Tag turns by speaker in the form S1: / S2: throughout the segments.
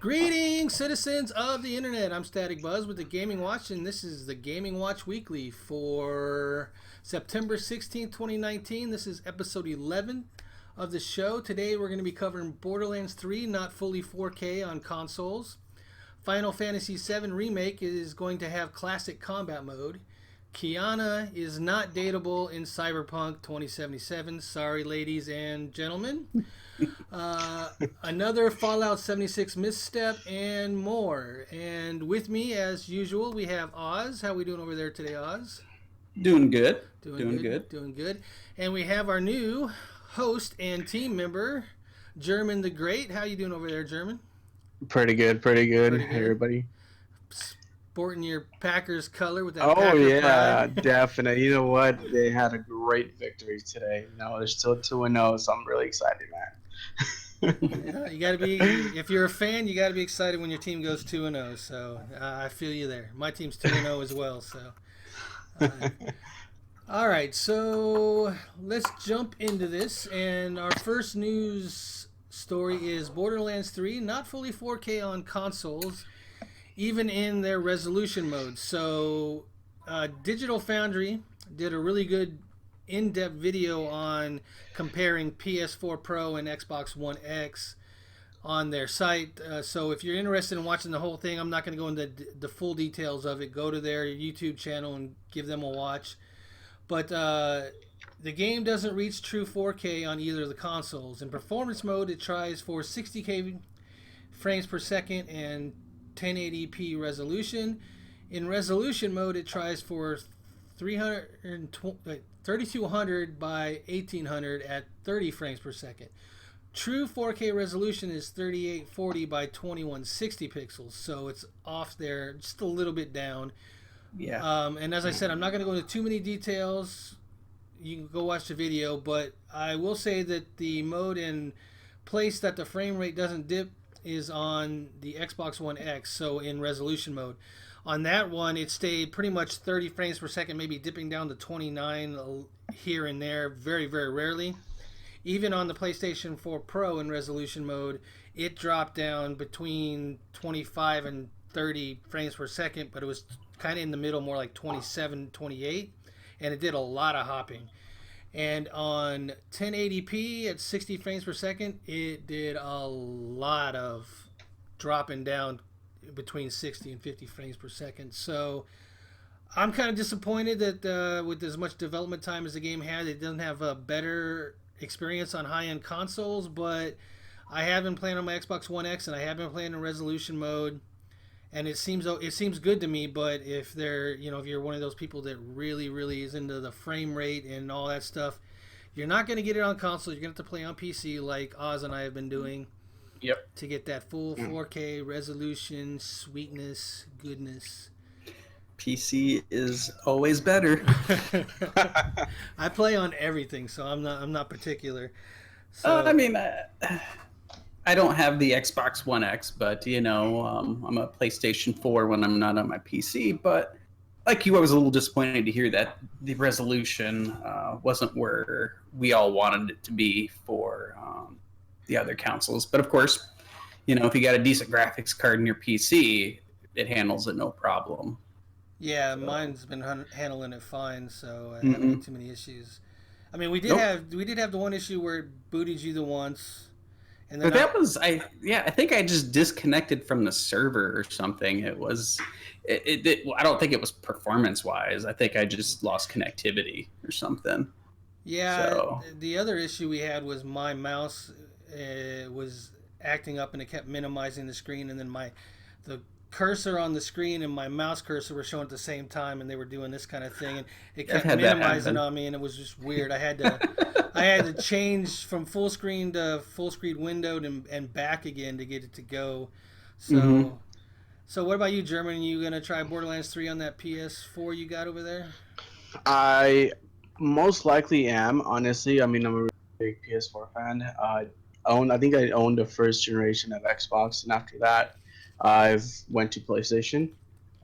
S1: Greetings, citizens of the internet. I'm Static Buzz with the Gaming Watch, and this is the Gaming Watch Weekly for September 16th, 2019. This is episode 11 of the show. Today we're going to be covering Borderlands 3, not fully 4K on consoles. Final Fantasy VII Remake is going to have classic combat mode. Keanu is not dateable in Cyberpunk 2077. Sorry, ladies and gentlemen. Another Fallout 76 misstep and more. And with me, as usual, we have Oz. How we doing over there today, Oz?
S2: Doing good.
S1: Doing good. And we have our new host and team member, German the Great. How you doing over there, German?
S3: Pretty good. Hey, everybody.
S1: Sporting your Packers color with that.
S3: Oh
S1: Packer
S3: yeah,
S1: pride.
S3: Definitely. You know what? They had a great victory today. They're still 2-0, so I'm really excited, man.
S1: Yeah, you got to be. If you're a fan, you got to be excited when your team goes 2-0. So I feel you there. My team's 2-0 as well. So. All right, so let's jump into this. And our first news story is Borderlands 3, not fully 4K on consoles, even in their resolution mode. So Digital Foundry did a really good in-depth video on comparing PS4 Pro and Xbox One X on their site. So if you're interested in watching the whole thing, I'm not going to go into the full details of it. Go to their YouTube channel and give them a watch. But the game doesn't reach true 4K on either of the consoles. In performance mode, it tries for 60K frames per second and 1080p resolution. In resolution mode, it tries for 3200 by 1800 at 30 frames per second. True 4K resolution is 3840 by 2160 pixels, so it's off there just a little bit down.
S2: Yeah.
S1: And as I said, I'm not going to go into too many details. You can go watch the video, but I will say that the mode and place that the frame rate doesn't dip is on the Xbox One X, so in resolution mode. On that one, it stayed pretty much 30 frames per second, maybe dipping down to 29 here and there, very, very rarely. Even on the PlayStation 4 Pro in resolution mode, it dropped down between 25 and 30 frames per second, but it was kind of in the middle, more like 27, 28, and it did a lot of hopping. And on 1080p at 60 frames per second, it did a lot of dropping down between 60 and 50 frames per second. So I'm kind of disappointed that with as much development time as the game had, it doesn't have a better experience on high-end consoles. But I have been playing on my Xbox One X, and I have been playing in resolution mode. And it seems good to me, but if you're one of those people that really is into the frame rate and all that stuff, you're not going to get it on console. You're going to have to play on PC like Oz and I have been doing.
S2: Yep.
S1: To get that full 4K resolution, sweetness, goodness.
S2: PC is always better.
S1: I play on everything, so I'm not particular. So,
S2: I don't have the Xbox One X, but I'm a PlayStation 4 when I'm not on my PC. But like you, I was a little disappointed to hear that the resolution wasn't where we all wanted it to be for the other consoles. But of course, if you got a decent graphics card in your PC, it handles it no problem.
S1: Yeah, mine's been handling it fine, so I haven't had too many issues. I mean, we did have the one issue where it booted you the once. And then
S2: I think I just disconnected from the server or something. It was, I don't think it was performance wise. I think I just lost connectivity or something.
S1: Yeah.
S2: So.
S1: The other issue we had was my mouse was acting up, and it kept minimizing the screen, and then the cursor on the screen and my mouse cursor were showing at the same time, and they were doing this kind of thing, and it kept minimizing on me, and it was just weird. I had to change from full screen to full screen windowed and back again to get it to go. So So what about you, German? You gonna try Borderlands 3 on that PS4 you got over there?
S3: I most likely am, honestly. I mean, I'm a really big PS4 fan. I think I owned the first generation of Xbox, and after that, I've went to PlayStation.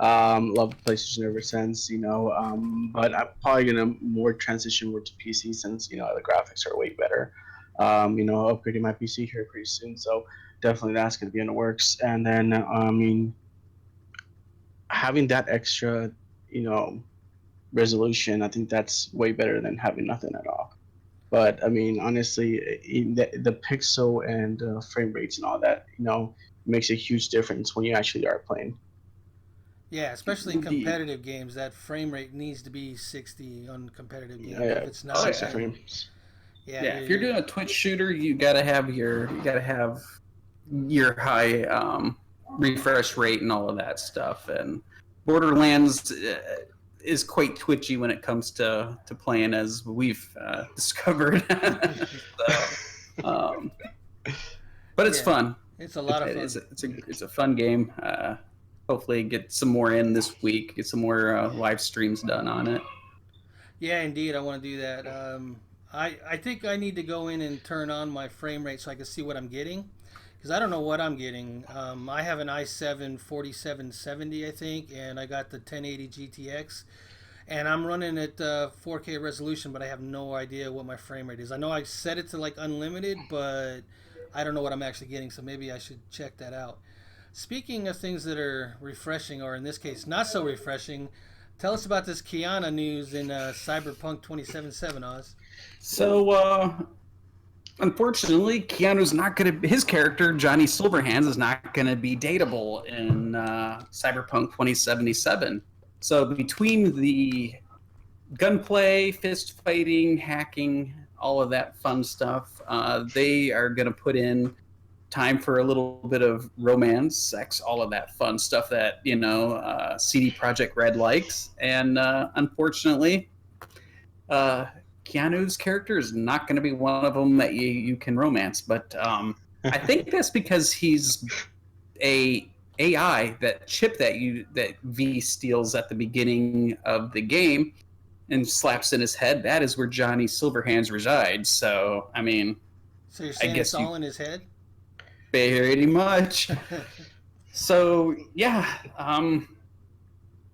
S3: Loved PlayStation ever since, but I'm probably gonna more transition more to PC since the graphics are way better. Upgrading my PC here pretty soon. So definitely that's going to be in the works. And then I mean, having that extra, you know, resolution, I think that's way better than having nothing at all. But I mean, honestly, the pixel and frame rates and all that, you know, makes a huge difference when you actually are playing.
S1: Yeah, especially in
S2: Indeed.
S1: competitive games, that frame rate needs to be 60 on competitive games. If
S3: Yeah,
S1: it's
S2: Oh
S1: not,
S3: 60
S2: yeah.
S1: then
S3: frames.
S1: yeah,
S2: Yeah, if you're doing a Twitch shooter, you gotta have your high refresh rate and all of that stuff. And Borderlands is quite twitchy when it comes to playing, as we've discovered. So, um, but it's
S1: yeah,
S2: fun.
S1: it's a lot of
S2: It's
S1: fun.
S2: it's a fun game. Hopefully, get some more in this week. Get some more live streams done on it.
S1: Yeah, indeed, I want to do that. I think I need to go in and turn on my frame rate so I can see what I'm getting, because I don't know what I'm getting. I have an i7 4770, I think, and I got the 1080 GTX, and I'm running at 4K resolution, but I have no idea what my frame rate is. I know I set it to like unlimited, but I don't know what I'm actually getting, so maybe I should check that out. Speaking of things that are refreshing, or in this case, not so refreshing, tell us about this Keanu news in Cyberpunk 2077, Oz.
S2: So, unfortunately, Keanu's not going to. His character Johnny Silverhands is not going to be dateable in Cyberpunk 2077. So, between the gunplay, fist fighting, hacking, all of that fun stuff, they are going to put in time for a little bit of romance, sex, all of that fun stuff that CD Project Red likes. And unfortunately, uh, Keanu's character is not going to be one of them that you can romance. But I think that's because he's a AI, that chip that V steals at the beginning of the game and slaps in his head. That is where Johnny Silverhands resides. So I mean,
S1: So you're
S2: I
S1: saying it's
S2: guess you
S1: all in his head?
S2: pretty much. So yeah,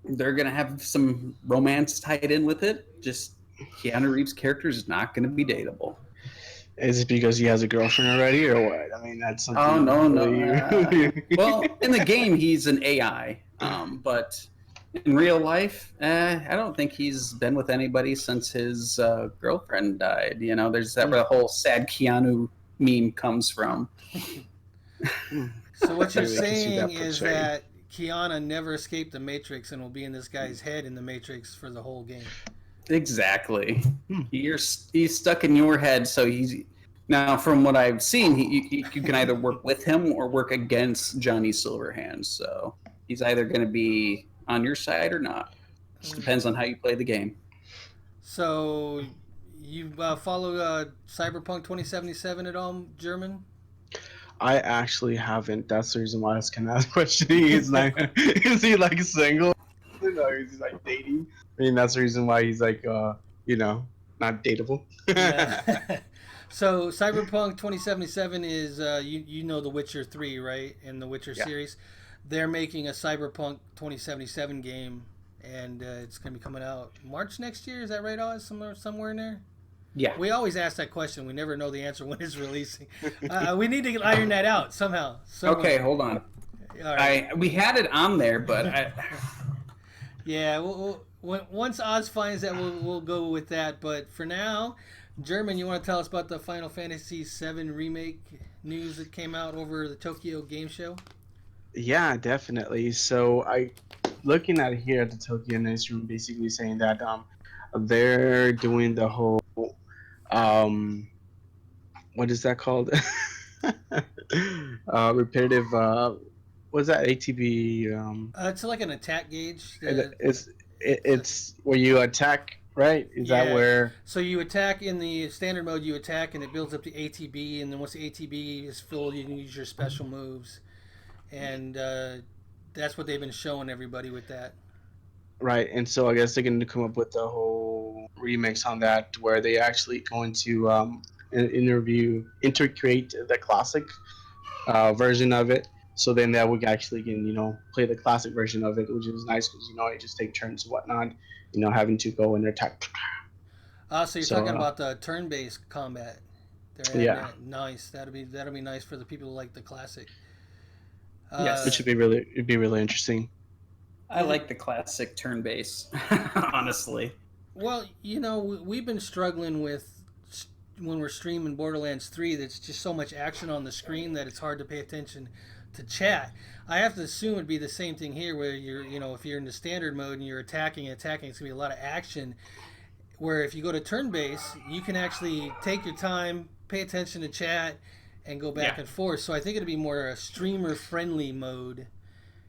S2: they're gonna have some romance tied in with it. Just Keanu Reeves' character is not gonna be dateable.
S3: Is it because he has a girlfriend already, or what? I mean, that's
S2: Oh
S3: something
S2: no, no.
S3: really.
S2: Well, in the game he's an AI, but in real life, I don't think he's been with anybody since his girlfriend died. You know, there's that where the whole sad Keanu meme comes from.
S1: So what you're
S3: Maybe we can see
S1: saying
S3: that
S1: is
S3: portrayed.
S1: that Keanu never escaped the Matrix and will be in this guy's head in the Matrix for the whole game.
S2: Exactly.
S3: Hmm.
S2: He's stuck in your head, so he's now. From what I've seen, you can either work with him or work against Johnny Silverhands. So he's either going to be on your side or not. Just depends on how you play the game.
S1: So you follow Cyberpunk 2077 at all, German?
S3: I actually haven't. That's the reason why I was kind of questioning. Is not is he like single? No, is he like dating? I mean, that's the reason why he's like, you know, not dateable.
S1: No. So Cyberpunk 2077 is you know The Witcher 3, right? In the Witcher
S3: Yeah.
S1: series, they're making a Cyberpunk 2077 game, and it's going to be coming out March next year. Is that right, Oz? Somewhere in there.
S2: Yeah.
S1: We always ask that question. We never know the answer when it's releasing. We need to iron that out somehow.
S2: Okay,
S1: Somewhere.
S2: hold on.
S1: All right.
S2: We had it on there, but
S1: Yeah. Once Oz finds that, we'll go with that. But for now, German, you want to tell us about the Final Fantasy VII Remake news that came out over the Tokyo Game Show?
S3: Yeah, definitely. So I looking at here at the Tokyo newsroom, basically saying that they're doing the whole um what is that called? Repetitive what's that ATB
S1: It's like an attack gauge.
S3: it's where you attack, right? Is that
S1: Yeah.
S3: where
S1: So you attack in the standard mode. You attack, and it builds up the ATB. And then once the ATB is full, you can use your special moves. And that's what they've been showing everybody with that.
S3: right? And so I guess they're going to come up with a whole remix on that where they actually going to integrate the classic version of it. So then that we actually can, play the classic version of it, which is nice because, you just take turns and whatnot, having to go and attack.
S1: So you're
S3: So,
S1: talking about the turn-based combat. They're adding
S3: Yeah,
S1: that. Nice. That'll be nice for the people who like the classic.
S2: Yes.
S3: which would be really interesting.
S2: I like the classic turn-based, honestly.
S1: Well, we've been struggling with when we're streaming Borderlands 3. That's just so much action on the screen that it's hard to pay attention to chat. I have to assume it'd be the same thing here, where if you're in the standard mode and you're attacking, it's gonna be a lot of action. Where if you go to turn-based, you can actually take your time, pay attention to chat, and go back
S2: Yeah.
S1: and forth. So I think it'd be more a streamer-friendly mode.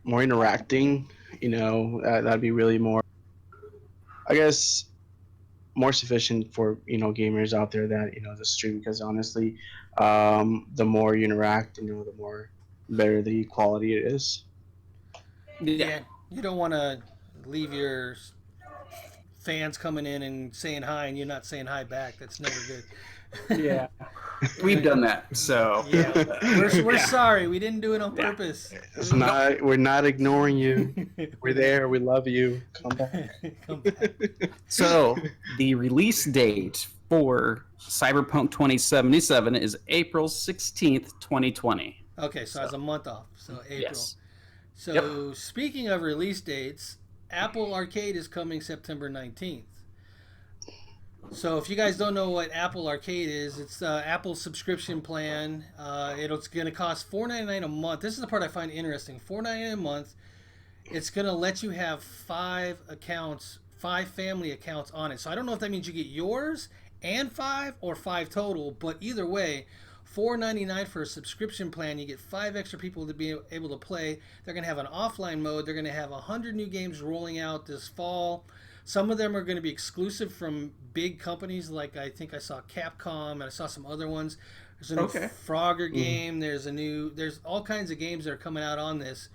S3: More interacting, that'd be really more, I guess, more sufficient for gamers out there that the stream, because honestly, the more you interact, the more better the quality it is.
S2: Yeah.
S1: Yeah, you don't want to leave your fans coming in and saying hi and you're not saying hi back. That's never good.
S2: Yeah. We've done that, so
S1: Yeah, we're
S2: Yeah.
S1: sorry. We didn't do it on
S2: Yeah.
S1: purpose.
S3: It's not. We're not ignoring you. We're there. We love you. Come back.
S1: Come back.
S2: So the release date for Cyberpunk 2077 is April 16th, 2020.
S1: Okay, so it's a month off. So April.
S2: Yes.
S1: So speaking of release dates, Apple Arcade is coming September 19th. So if you guys don't know what Apple Arcade is, it's Apple's subscription plan. It's going to cost $4.99 a month. This is the part I find interesting. $4.99 a month. It's going to let you have 5 family accounts on it. So I don't know if that means you get yours and 5 or 5 total, but either way, $4.99 for a subscription plan. You get 5 extra people to be able to play. They're going to have an offline mode. They're going to have 100 new games rolling out this fall. Some of them are going to be exclusive from big companies, like I think I saw Capcom and I saw some other ones. There's a new Frogger game. There's all kinds of games that are coming out on this.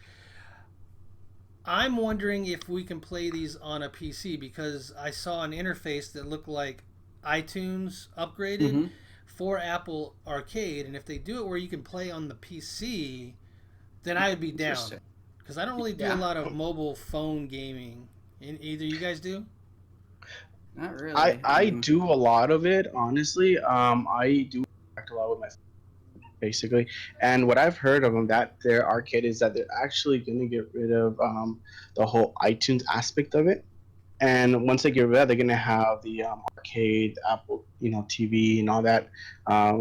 S1: I'm wondering if we can play these on a PC, because I saw an interface that looked like iTunes upgraded for Apple Arcade, and if they do it where you can play on the PC, then I would be down, because I don't really do a lot of mobile phone gaming. Either you guys do?
S2: Not really.
S3: I do a lot of it, honestly. I do interact a lot with my phone, basically. And what I've heard of them, that their arcade, is that they're actually going to get rid of the whole iTunes aspect of it. And once they get rid of that, they're going to have the arcade, Apple, TV and all that,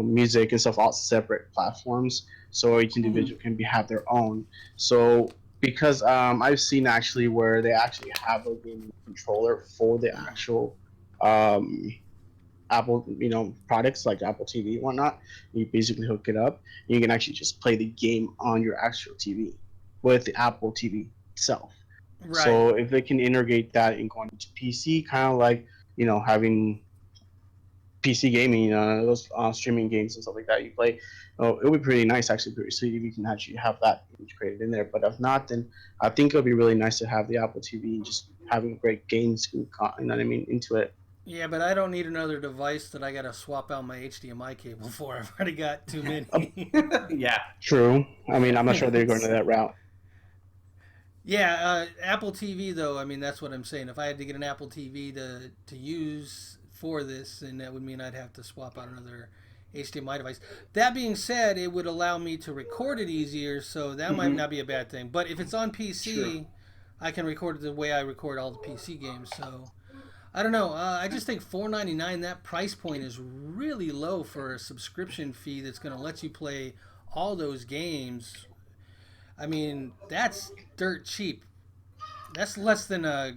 S3: music and stuff, all separate platforms. So each individual can have their own. So because I've seen actually where they actually have a game controller for the actual Apple, products like Apple TV and whatnot. You basically hook it up. And you can actually just play the game on your actual TV with the Apple TV itself.
S1: Right.
S3: So if they can integrate that in going to PC, kind of like having PC gaming, those streaming games and stuff like that you play, it would be pretty nice, actually, pretty sweet if you can actually have that integrated in there. But if not, then I think it would be really nice to have the Apple TV and just having great games, into it.
S1: Yeah, but I don't need another device that I got to swap out my HDMI cable for. I've already got too many.
S2: Yeah.
S3: True. I mean, I'm not sure they're going to that route.
S1: Yeah, Apple TV, though, that's what I'm saying. If I had to get an Apple TV to use for this, then that would mean I'd have to swap out another HDMI device. That being said, it would allow me to record it easier, so that might not be a bad thing. But if it's on PC, I can record it the way I record all the PC games. So I don't know. I just think $4.99, that price point is really low for a subscription fee that's going to let you play all those games. That's dirt cheap. That's less than a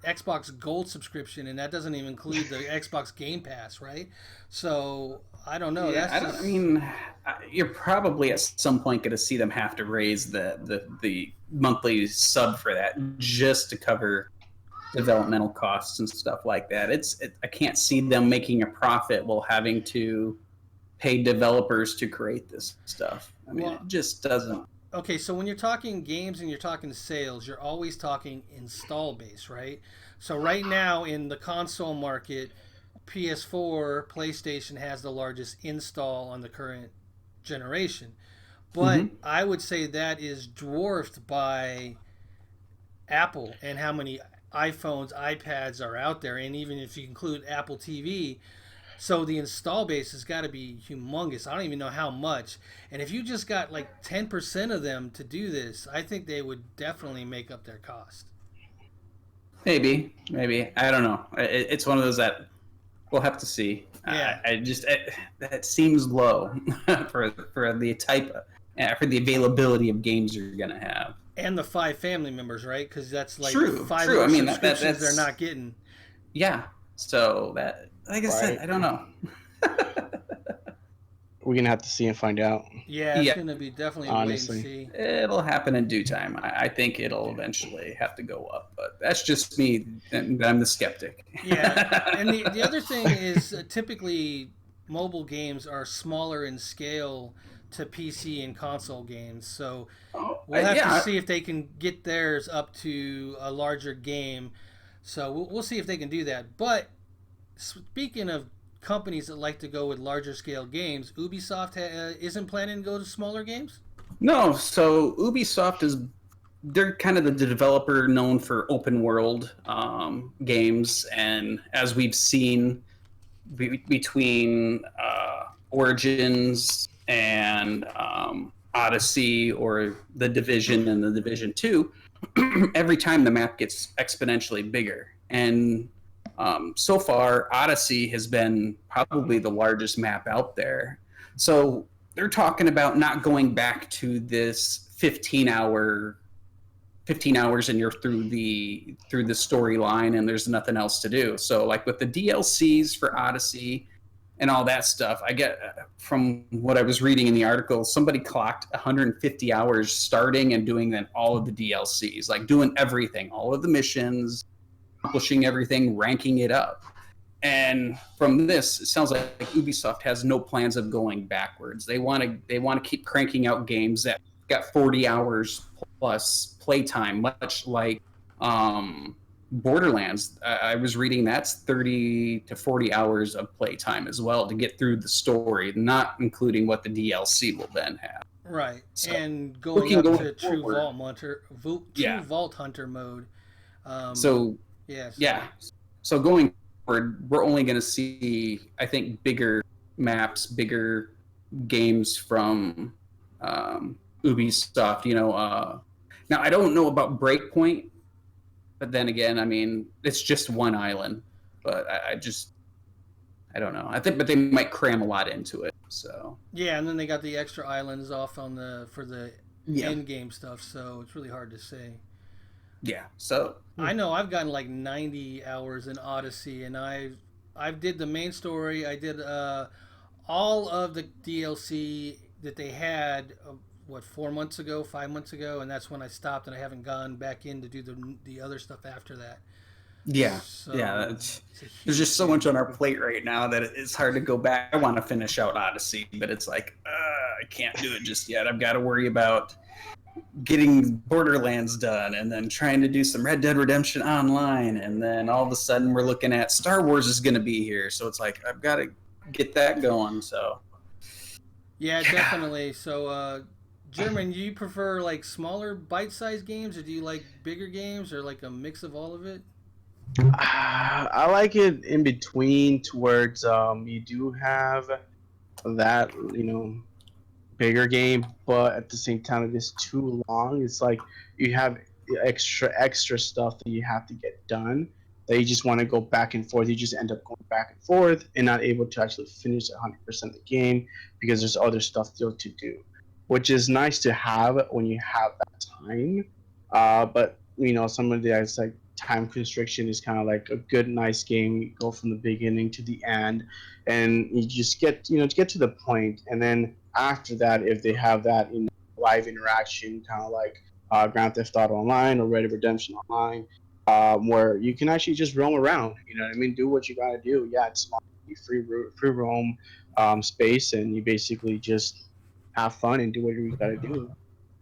S1: Xbox Gold subscription, and that doesn't even include the Xbox Game Pass, right? So I don't know.
S2: Yeah, you're probably at some point going to see them have to raise the monthly sub for that just to cover developmental costs and stuff like that. I can't see them making a profit while having to pay developers to create this stuff. It just doesn't.
S1: Okay, so when you're talking games and you're talking sales, you're always talking install base, right? So right now in the console market, PS4, PlayStation has the largest install on the current generation. But I would say that is dwarfed by Apple and how many iPhones, iPads are out there. And even if you include Apple TV, So the install base has got to be humongous. I don't even know how much. And if you just got like 10% of them to do this, I think they would definitely make up their cost.
S2: Maybe. I don't know. It's one of those that we'll have to see.
S1: Yeah.
S2: That seems low for the type for the availability of games you're gonna have.
S1: And the 5 family members, right? Because that's like
S2: True.
S1: 5
S2: I mean,
S1: subscriptions they're not getting.
S2: Yeah. So that, like I said, I don't know.
S3: We're gonna have to see and find out.
S1: Yeah, it's gonna be definitely a wait and see.
S2: It'll happen in due time. I think it'll eventually have to go up, but that's just me, and I'm the skeptic.
S1: Yeah, and the other thing is typically mobile games are smaller in scale to PC and console games, so we'll have to see if they can get theirs up to a larger game. So we'll see if they can do that. But speaking of companies that like to go with larger scale games, Ubisoft isn't planning to go to smaller games?
S2: No, so Ubisoft they're kind of the developer known for open world games, and as we've seen between Origins and Odyssey, or the Division and the Division 2, every time the map gets exponentially bigger. And so far, Odyssey has been probably the largest map out there. So they're talking about not going back to this 15 hours and you're through the storyline and there's nothing else to do. So like with the DLCs for Odyssey and all that stuff, I get from what I was reading in the article, somebody clocked 150 hours starting and doing then all of the DLCs, like doing everything, all of the missions, accomplishing everything, ranking it up. And from this, it sounds like Ubisoft has no plans of going backwards. They want to keep cranking out games that got 40 hours plus playtime, much like Borderlands. I was reading that's 30 to 40 hours of playtime as well to get through the story, not including what the DLC will then have.
S1: Right, so, and going up to True Vault Hunter mode.
S2: Yeah. So going forward, we're only going to see, I think, bigger maps, bigger games from Ubisoft. Now I don't know about Breakpoint, but then again, I mean, it's just one island. But I don't know. But they might cram a lot into it. So
S1: yeah, and then they got the extra islands off for the end game stuff. So it's really hard to say.
S2: Yeah, so
S1: I know I've gotten like 90 hours in Odyssey, and I did the main story. I did all of the DLC that they had 5 months ago, and that's when I stopped, and I haven't gone back in to do the other stuff after that.
S2: Yeah, so, there's just so much on our plate right now that it's hard to go back. I want to finish out Odyssey, but it's like I can't do it just yet. I've got to worry about getting Borderlands done, and then trying to do some Red Dead Redemption Online, and then all of a sudden we're looking at Star Wars is going to be here, so it's like I've got to get that going. So
S1: yeah, definitely. So German, do you prefer like smaller bite-sized games, or do you like bigger games, or like a mix of all of it?
S3: I like it in between, towards you do have that bigger game, but at the same time, it is too long. It's like you have extra stuff that you have to get done, that you just want to go back and forth. You just end up going back and forth and not able to actually finish 100% of the game because there's other stuff still to do, which is nice to have when you have that time. But some of the guys, like, time constriction is kind of like a good, nice game. You go from the beginning to the end, and you just get to the point, and then after that, if they have that live interaction, kind of like Grand Theft Auto Online or Red Dead Redemption Online, where you can actually just roam around, do what you gotta do. Yeah, it's small, free roam space, and you basically just have fun and do what you gotta do.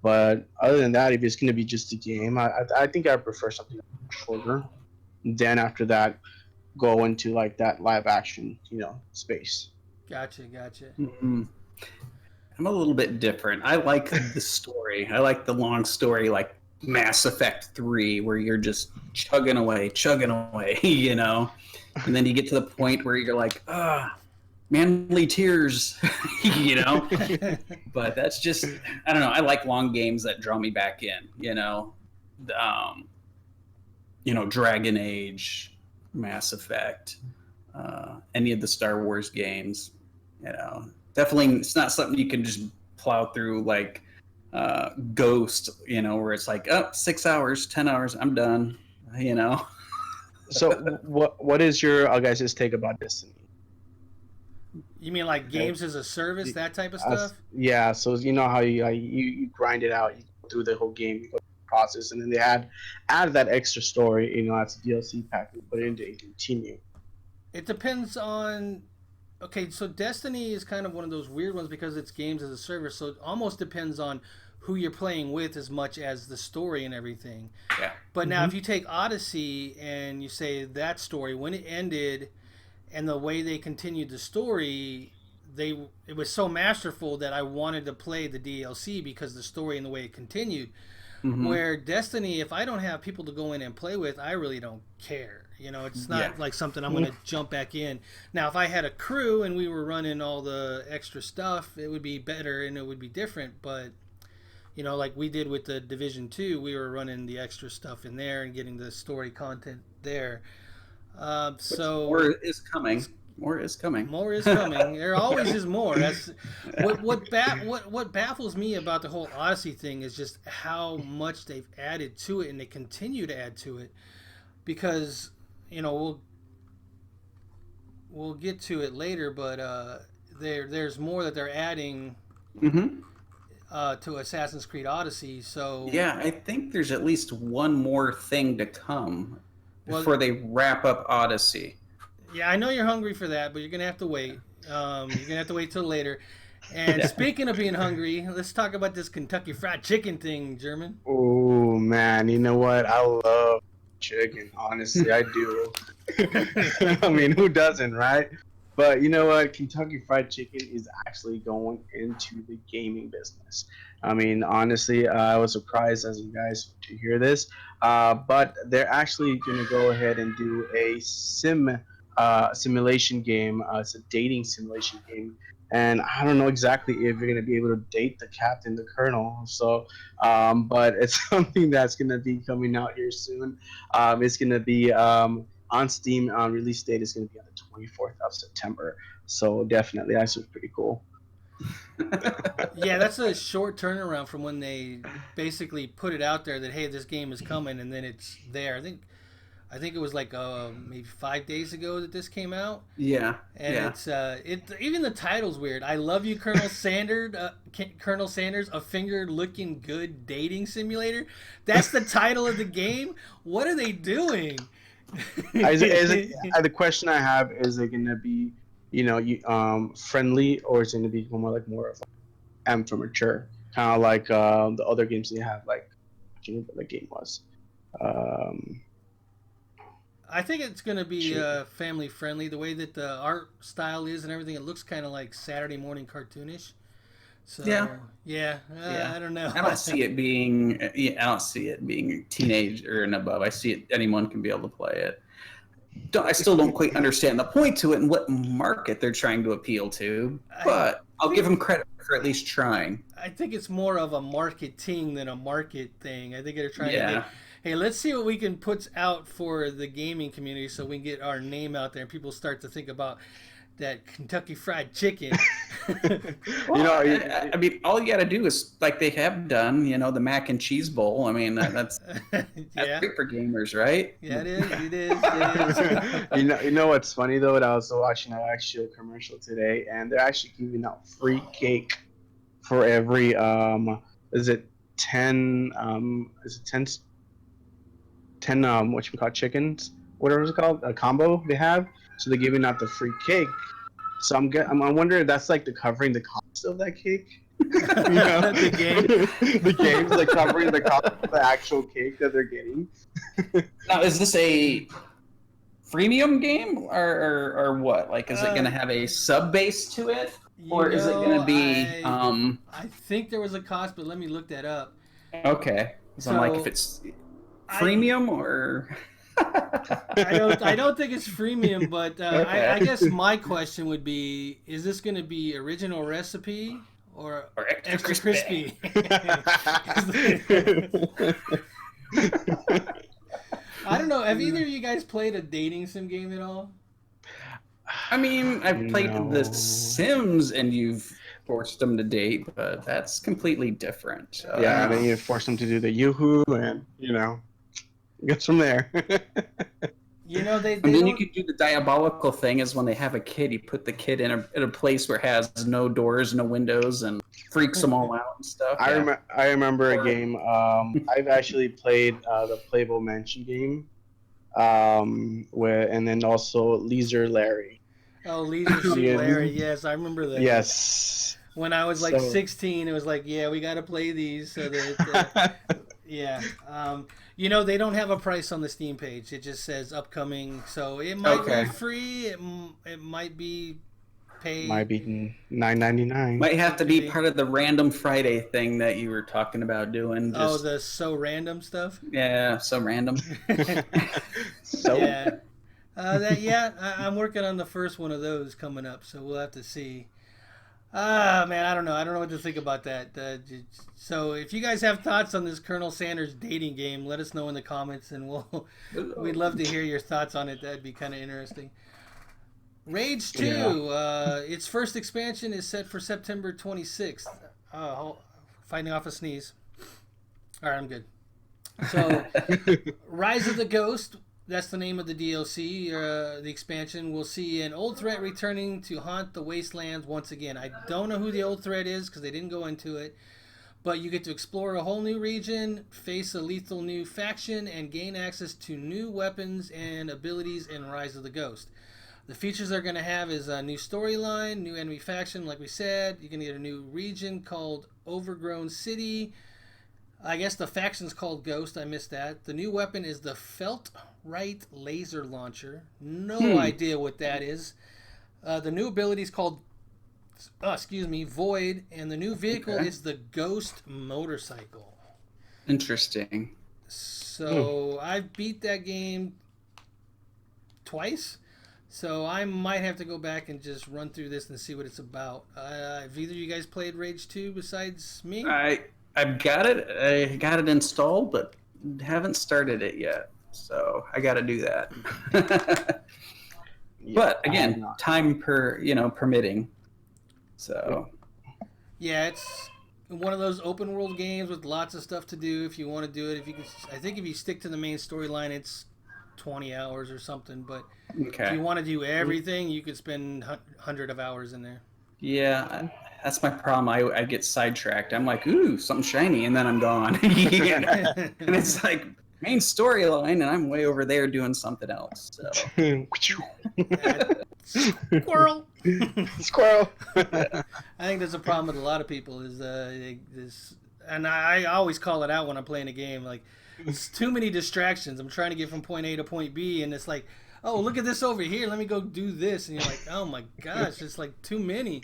S3: But other than that, if it's gonna be just a game, I think I prefer something shorter. Then after that, go into like that live action, space.
S1: Gotcha.
S2: Mm-hmm. I'm a little bit different. I like the story. I like the long story, like Mass Effect 3, where you're just chugging away, and then you get to the point where you're like, manly tears, you know. But that's just, I don't know. I like long games that draw me back in, um, Dragon Age, Mass Effect, any of the Star Wars games. Definitely, it's not something you can just plow through like Ghost, where it's like, 6 hours, 10 hours, I'm done,
S3: So what is your guys' take about Destiny?
S1: You mean like games as a service, that type of stuff?
S3: Yeah, so you know how you grind it out, you go through the whole game, you go through the process, and then they add that extra story, as a DLC pack, and put it into and continue.
S1: It depends on. Okay, so Destiny is kind of one of those weird ones because it's games as a service, so it almost depends on who you're playing with as much as the story and everything.
S2: Yeah.
S1: But now, if you take Odyssey and you say that story, when it ended and the way they continued the story, it was so masterful that I wanted to play the DLC because the story and the way it continued.
S2: Mm-hmm.
S1: Where Destiny, if I don't have people to go in and play with, I really don't care. It's not like something I'm going to jump back in. Now, if I had a crew and we were running all the extra stuff, it would be better and it would be different. But, like we did with the Division 2, we were running the extra stuff in there and getting the story content there. So
S2: more is coming. More is coming.
S1: More is coming. There always is more. That's what baffles me about the whole Odyssey thing is just how much they've added to it, and they continue to add to it. Because we'll get to it later, but there's more that they're adding to Assassin's Creed Odyssey. So
S2: yeah, I think there's at least one more thing to come before they wrap up Odyssey.
S1: Yeah, I know you're hungry for that, but you're gonna have to wait. You're gonna have to wait till later. And speaking of being hungry, let's talk about this Kentucky Fried Chicken thing, German.
S3: Oh man, you know what? I love chicken. Honestly, I do. I mean, who doesn't, right? But you know what? Kentucky Fried Chicken is actually going into the gaming business. I mean, honestly, I was surprised as you guys to hear this, but they're actually going to go ahead and do a simulation game. It's a dating simulation game, and I don't know exactly if you're going to be able to date the captain, the colonel. So, but it's something that's going to be coming out here soon. It's going to be on Steam. Release date is going to be on the 24th of September. So definitely, that's pretty cool.
S1: Yeah, that's a short turnaround from when they basically put it out there that hey, this game is coming, and then it's there. I think it was like maybe 5 days ago that this came out.
S2: Yeah,
S1: and it's even the title's weird. I love you, Colonel Sanders. Colonel Sanders, a finger-looking good dating simulator. That's the title of the game. What are they doing?
S3: The question I have is it going to be friendly, or is it going to be more of for mature, kind of like the other games they have, like what the game was.
S1: I think it's going to be family friendly. The way that the art style is and everything, it looks kind of like Saturday morning cartoonish. So I don't know.
S2: I don't see it being. I don't see it being teenage or and above. I see it. Anyone can be able to play it. I still don't quite understand the point to it and what market they're trying to appeal to, but I'll give them credit for at least trying.
S1: I think it's more of a marketing than a market thing. I think they're trying to hey, let's see what we can put out for the gaming community so we can get our name out there and people start to think about that Kentucky Fried Chicken.
S2: I mean, all you got to do is, like they have done, the mac and cheese bowl. I mean, that's great for gamers, right?
S1: Yeah, it is.
S3: You know what's funny though? I was watching an actual commercial today, and they're actually giving out free cake for every is it 10 what you call chickens, whatever it's called, a combo they have. So they're giving out the free cake. So I'm wondering if that's like covering the cost of that cake. The game's like covering the cost of the actual cake that they're getting.
S2: Now, is this a freemium game or what? Like, is it going to have a sub base to it, or is it going to be?
S1: I think there was a cost, but let me look that up.
S2: Okay, so I'm like, if it's freemium or
S1: I don't think it's freemium, but
S2: Okay.
S1: I guess my question would be: is this going to be original recipe or
S2: Or extra
S1: extra
S2: crispy.
S1: crispy? I don't know. Have either of you guys played a dating sim game at all?
S2: I mean, I've played The
S3: No.
S2: Sims and you've forced them to date, but that's completely different.
S3: Yeah, then you force them to do the yoo-hoo, and it goes from there.
S1: You know,
S2: And
S1: they
S2: then you
S1: don't.
S2: could do the diabolical thing is when they have a kid, you put the kid in a place where it has no doors, no windows, and freaks them all out and stuff. Yeah.
S3: I remember a game. I've actually played the Playable Mansion game, and then also Leisure Larry.
S1: Oh, Leisure Suit
S3: Yeah.
S1: Larry. Yes, I remember that.
S3: Yes.
S1: When I was like
S3: So-
S1: 16, it was like, yeah, we got to play these so that. Yeah. You know, they don't have a price on the Steam page. It just says upcoming. So it might
S2: Okay.
S1: be free. It might be paid.
S3: Might be $9.99.
S2: Might have to be part of the random Friday thing that you were talking about doing.
S1: Oh,
S2: Just,
S1: the so random stuff?
S2: yeah, so random.
S3: So
S1: Yeah. I'm working on the first one of those coming up, so we'll have to see. Ah, man, I don't know. I don't know what to think about that. So if you guys have thoughts on this Colonel Sanders dating game, let us know in the comments, and we'd love to hear your thoughts on it. That'd be kind of interesting. Rage 2, its first expansion is set for September 26th. Fighting off a sneeze. All right, I'm good. So, Rise of the Ghost, that's the name of the DLC, the expansion. We'll see an old threat returning to haunt the wastelands once again. I don't know who the old threat is because they didn't go into it, but you get to explore a whole new region, face a lethal new faction, and gain access to new weapons and abilities in Rise of the Ghost. The features they're going to have is a new storyline, new enemy faction, like we said. You're going to get a new region called Overgrown City. I guess the faction's called Ghost. I missed that. The new weapon is the Felt-Right Laser Launcher. No idea what that is. The new ability is called, Void. And the new vehicle is the Ghost Motorcycle.
S2: Interesting.
S1: So I've beat that game twice. So I might have to go back and just run through this and see what it's about. Have either of you guys played Rage 2 besides me?
S2: I've got it. I got it installed, but haven't started it yet. So I got to do that. But again, time permitting. So
S1: yeah, it's one of those open world games with lots of stuff to do if you want to do it. I think if you stick to the main storyline, it's 20 hours or something. But if you want to do everything, you could spend 100 of hours in there.
S2: Yeah, that's my problem. I get sidetracked. I'm like, ooh, something shiny, and then I'm gone. And it's like main storyline, and I'm way over there doing something else. So.
S1: Squirrel.
S3: Squirrel.
S1: I think that's a problem with a lot of people. And I always call it out when I'm playing a game. Like, it's too many distractions. I'm trying to get from point A to point B, and it's like, oh, look at this over here. Let me go do this. And you're like, oh my gosh, it's like too many.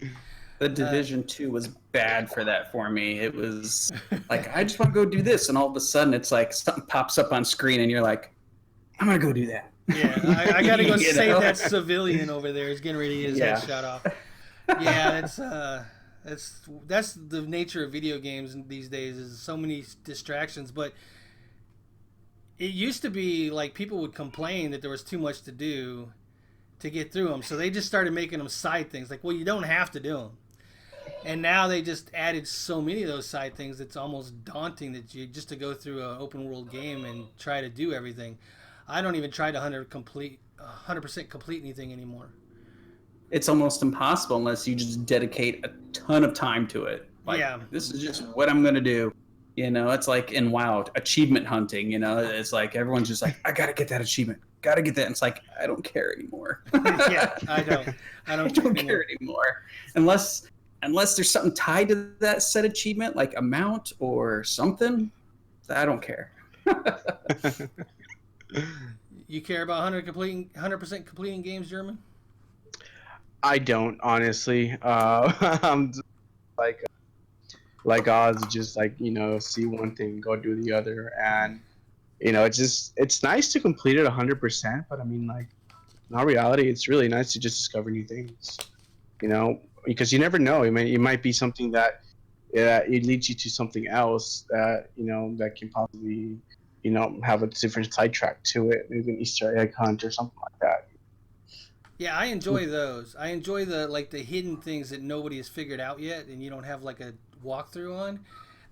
S2: The Division 2 was bad for that for me. It was like, I just want to go do this. And all of a sudden, it's like something pops up on screen, and you're like, I'm going to go do that.
S1: Yeah, I got to go save that civilian over there. He's getting ready to get his head shot off. Yeah, that's the nature of video games these days, is so many distractions. But it used to be like people would complain that there was too much to do to get through them. So they just started making them side things. Like, well, you don't have to do them. And now they just added so many of those side things, it's almost daunting that you just to go through an open world game and try to do everything. I don't even try to 100% complete anything anymore.
S2: It's almost impossible unless you just dedicate a ton of time to it. Like, this is just what I'm going to do. It's like in WoW, achievement hunting, it's like everyone's just like, I got to get that achievement. Got to get that. And it's like, I don't care anymore.
S1: Yeah, I don't
S2: care anymore. Unless there's something tied to that set achievement, like amount or something, I don't care.
S1: You care about 100% completing games, German?
S3: I don't, honestly. I'm just like Oz, just like, see one thing, go do the other. And it's nice to complete it 100%, but I mean, like, in all reality, it's really nice to just discover new things. Because you never know. It might be something that it leads you to something else that that can possibly have a different sidetrack to it, maybe an Easter egg hunt or something like that.
S1: Yeah, I enjoy those. I enjoy the hidden things that nobody has figured out yet, and you don't have like a walkthrough on.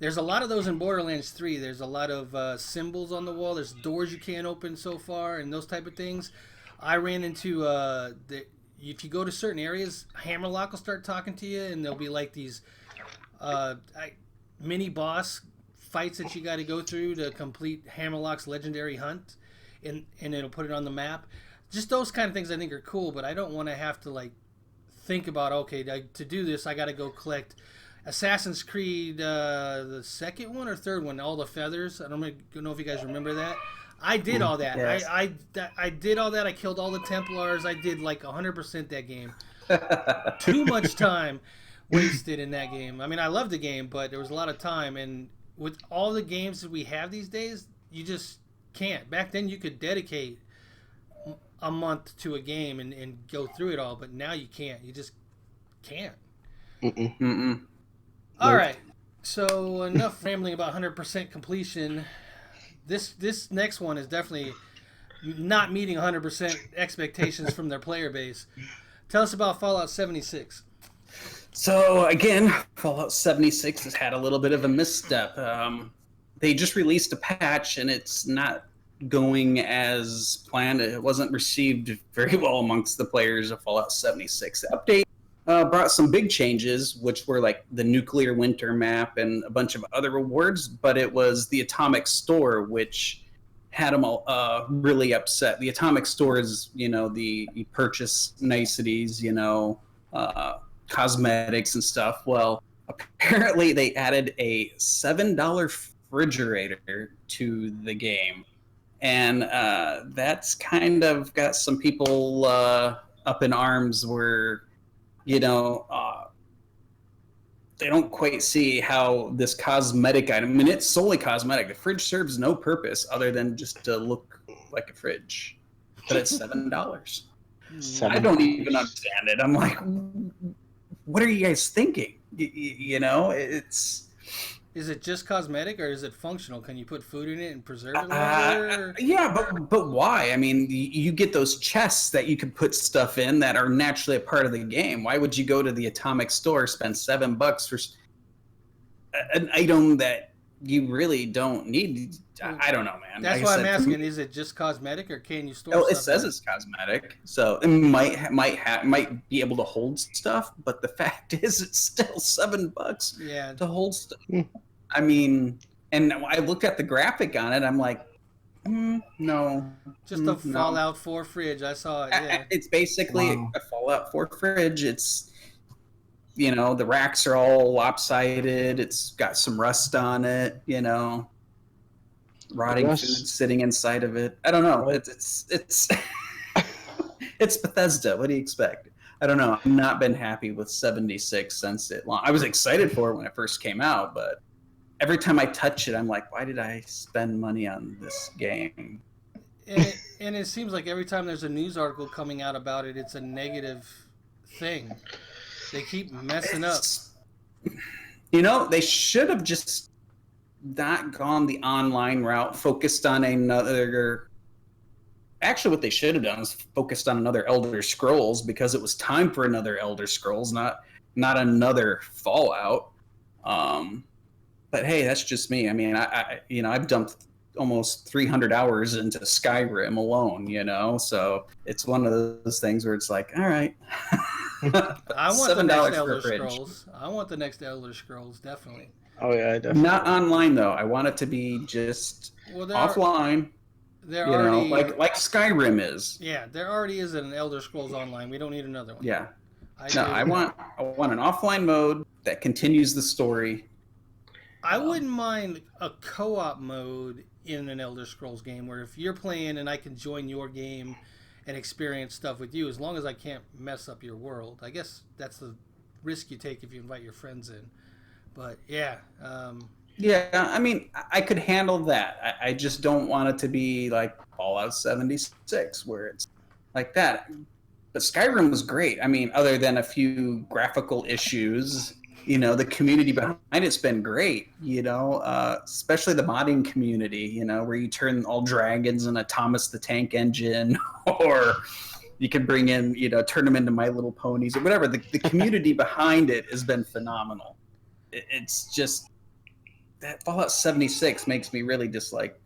S1: There's a lot of those in Borderlands 3. There's a lot of symbols on the wall. There's doors you can't open so far, and those type of things. I ran into if you go to certain areas, Hammerlock will start talking to you, and there'll be like these uh, mini boss fights that you got to go through to complete Hammerlock's legendary hunt, and it'll put it on the map. Just those kind of things I think are cool, but I don't want to have to like think about okay to do this I got to go collect Assassin's Creed the second one or third one, all the feathers. I don't know if you guys remember that. I did all that.
S2: Yes.
S1: I did all that. I killed all the Templars. I did like 100% that game. Too much time wasted in that game. I mean, I love the game, but there was a lot of time. And with all the games that we have these days, you just can't. Back then, you could dedicate a month to a game and go through it all, but now you can't. You just can't.
S3: Mm-mm.
S2: Mm-mm.
S1: All right. So enough rambling about 100% completion. This next one is definitely not meeting 100% expectations from their player base. Tell us about Fallout 76.
S2: So again, Fallout 76 has had a little bit of a misstep. They just released a patch, and it's not going as planned. It wasn't received very well amongst the players of Fallout 76. The update brought some big changes, which were like the nuclear winter map and a bunch of other rewards, but it was the Atomic Store which had them all really upset. The Atomic Store is, you purchase niceties, cosmetics and stuff. Well, apparently they added a $7 refrigerator to the game. And that's kind of got some people up in arms where, they don't quite see how this cosmetic item, I mean, it's solely cosmetic. The fridge serves no purpose other than just to look like a fridge. But it's $7. I don't even understand it. I'm like, what are you guys thinking? It's...
S1: Is it just cosmetic or is it functional? Can you put food in it and preserve it longer?
S2: Yeah, but why? I mean, you get those chests that you could put stuff in that are naturally a part of the game. Why would you go to the Atomic Store, spend $7 for an item that you really don't need? I don't know, man.
S1: That's
S2: like
S1: why I'm asking: is it just cosmetic, or can you store?
S2: It says it's cosmetic, so it might be able to hold stuff. But the fact is, it's still $7 to hold stuff. I mean, and I looked at the graphic on it. I'm like, no,
S1: just a Fallout 4 fridge. I saw it. Yeah.
S2: It's basically a Fallout 4 fridge. It's the racks are all lopsided. It's got some rust on it. Rotting food sitting inside of it. I don't know. It's it's Bethesda. What do you expect? I don't know. I've not been happy with 76 since it launched. I was excited for it when it first came out, but every time I touch it, I'm like, why did I spend money on this game?
S1: And it seems like every time there's a news article coming out about it, it's a negative thing. They keep messing up.
S2: They should have just not gone the online route, focused on another... Actually, what they should have done is focused on another Elder Scrolls, because it was time for another Elder Scrolls, not another Fallout. But hey, that's just me. I mean, I've dumped almost 300 hours into Skyrim alone, so it's one of those things where it's like, all right.
S1: I want the next Elder Scrolls. I want the next Elder Scrolls, definitely.
S3: Oh yeah, definitely.
S2: Not online though. I want it to be just offline. Like Skyrim is.
S1: Yeah, there already is an Elder Scrolls Online. We don't need another one.
S2: Yeah. I want an offline mode that continues the story.
S1: I wouldn't mind a co-op mode in an Elder Scrolls game where if you're playing and I can join your game and experience stuff with you, as long as I can't mess up your world. I guess that's the risk you take if you invite your friends in. But yeah,
S2: Yeah, I mean, I could handle that. I just don't want it to be like Fallout 76, where it's like that. But Skyrim was great. I mean, other than a few graphical issues, the community behind it's been great. Especially the modding community. Where you turn all dragons in a Thomas the Tank Engine, or you can bring in, turn them into My Little Ponies or whatever. The community behind it has been phenomenal. It's just that Fallout 76 makes me really dislike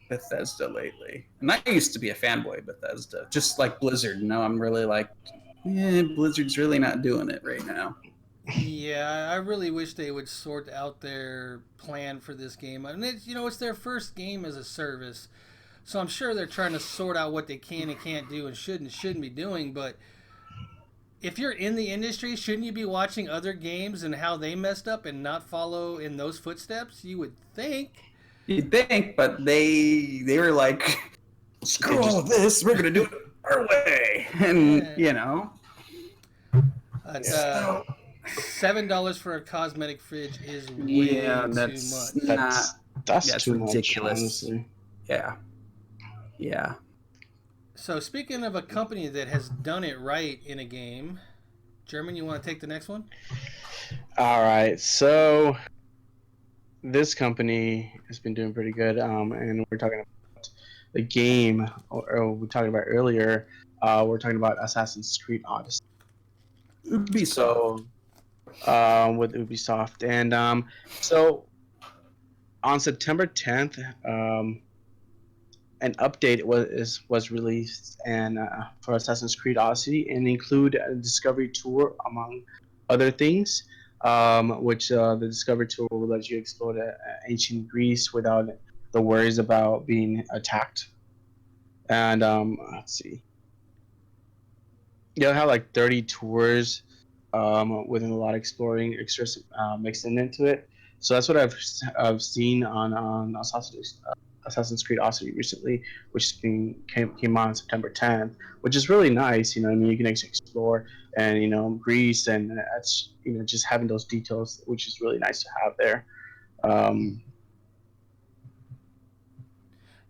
S2: Bethesda lately. And I used to be a fanboy of Bethesda, just like Blizzard. Now I'm really like, Blizzard's really not doing it right now.
S1: Yeah, I really wish they would sort out their plan for this game. I mean, it's their first game as a service, so I'm sure they're trying to sort out what they can and can't do and shouldn't be doing. But if you're in the industry, shouldn't you be watching other games and how they messed up and not follow in those footsteps? You would think.
S2: You'd think, but they were like, screw all of this, we're gonna do it our way, and
S1: $7 for a cosmetic fridge is way
S2: yeah,
S1: too
S2: that's
S1: much.
S2: not
S3: That's too
S2: ridiculous.
S3: much, honestly.
S2: Yeah.
S1: So speaking of a company that has done it right in a game, German, you want to take the next one?
S3: All right, so this company has been doing pretty good, and we're talking about the game, or we talked about earlier. We're talking about Assassin's Creed Odyssey.
S2: Ubisoft.
S3: So, with Ubisoft, and so on September 10th, an update was released and for Assassin's Creed Odyssey, and include a discovery tour among other things, which the discovery tour will let you explore ancient Greece without the worries about being attacked. And let's see, you'll have like 30 tours with a lot of exploring extras mixed into it. So that's what I've seen on Assassin's Creed Odyssey recently, which came out on September 10th, which is really nice. I mean, you can actually explore and Greece, and that's just having those details, which is really nice to have there.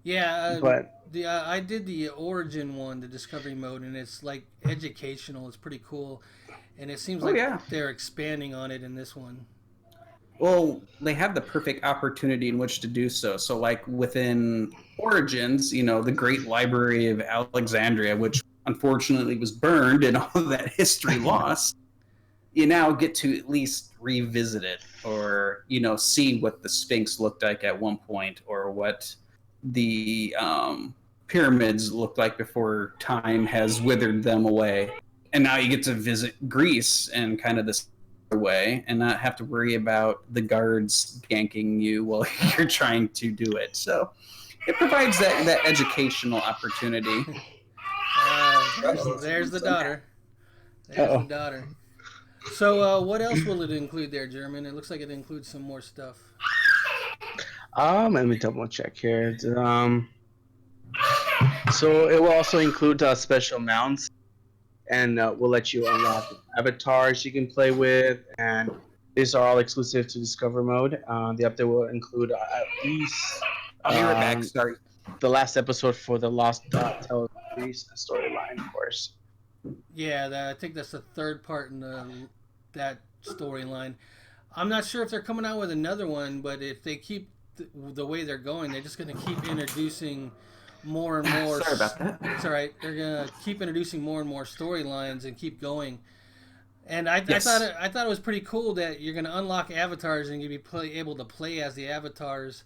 S1: Yeah,
S3: But
S1: I did the Origin one, the Discovery mode, and it's like educational. It's pretty cool, and it seems like they're expanding on it in this one.
S2: Well, they have the perfect opportunity in which to do so. So, like within Origins, the Great Library of Alexandria, which unfortunately was burned and all of that history lost, you now get to at least revisit it, or see what the Sphinx looked like at one point, or what the pyramids looked like before time has withered them away. And now you get to visit Greece and kind of this way, and not have to worry about the guards ganking you while you're trying to do it. So it provides that educational opportunity.
S1: There's the daughter. There's the daughter. So what else will it include there, German? It looks like it includes some more stuff.
S3: Let me double check here. So it will also include special mounts, and will let you unlock avatars you can play with, and these are all exclusive to Discover mode. The update will include at least
S2: I'll be right back. Sorry.
S3: The last episode for the Lost Tales of Greece storyline, of course.
S1: Yeah, I think that's the third part in that storyline. I'm not sure if they're coming out with another one, but if they keep the way they're going, they're just going to keep introducing more and more.
S2: Sorry about that.
S1: It's all right. They're gonna keep introducing more and more storylines and keep going. And I thought it was pretty cool that you're gonna unlock avatars and you'll be able to play as the avatars.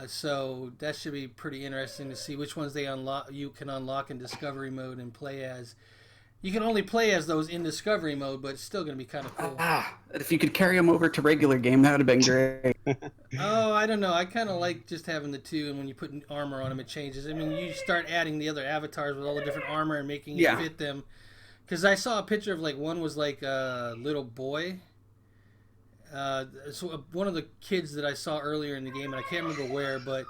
S1: So that should be pretty interesting to see which ones you can unlock in Discovery mode and play as. You can only play as those in Discovery mode, but it's still going to be kind of cool.
S2: If you could carry them over to regular game, that would have been great.
S1: Oh, I don't know. I kind of like just having the two, and when you put armor on them, it changes. I mean, you start adding the other avatars with all the different armor and making it fit them. Because I saw a picture of, like, one was like a little boy. So one of the kids that I saw earlier in the game, and I can't remember where, but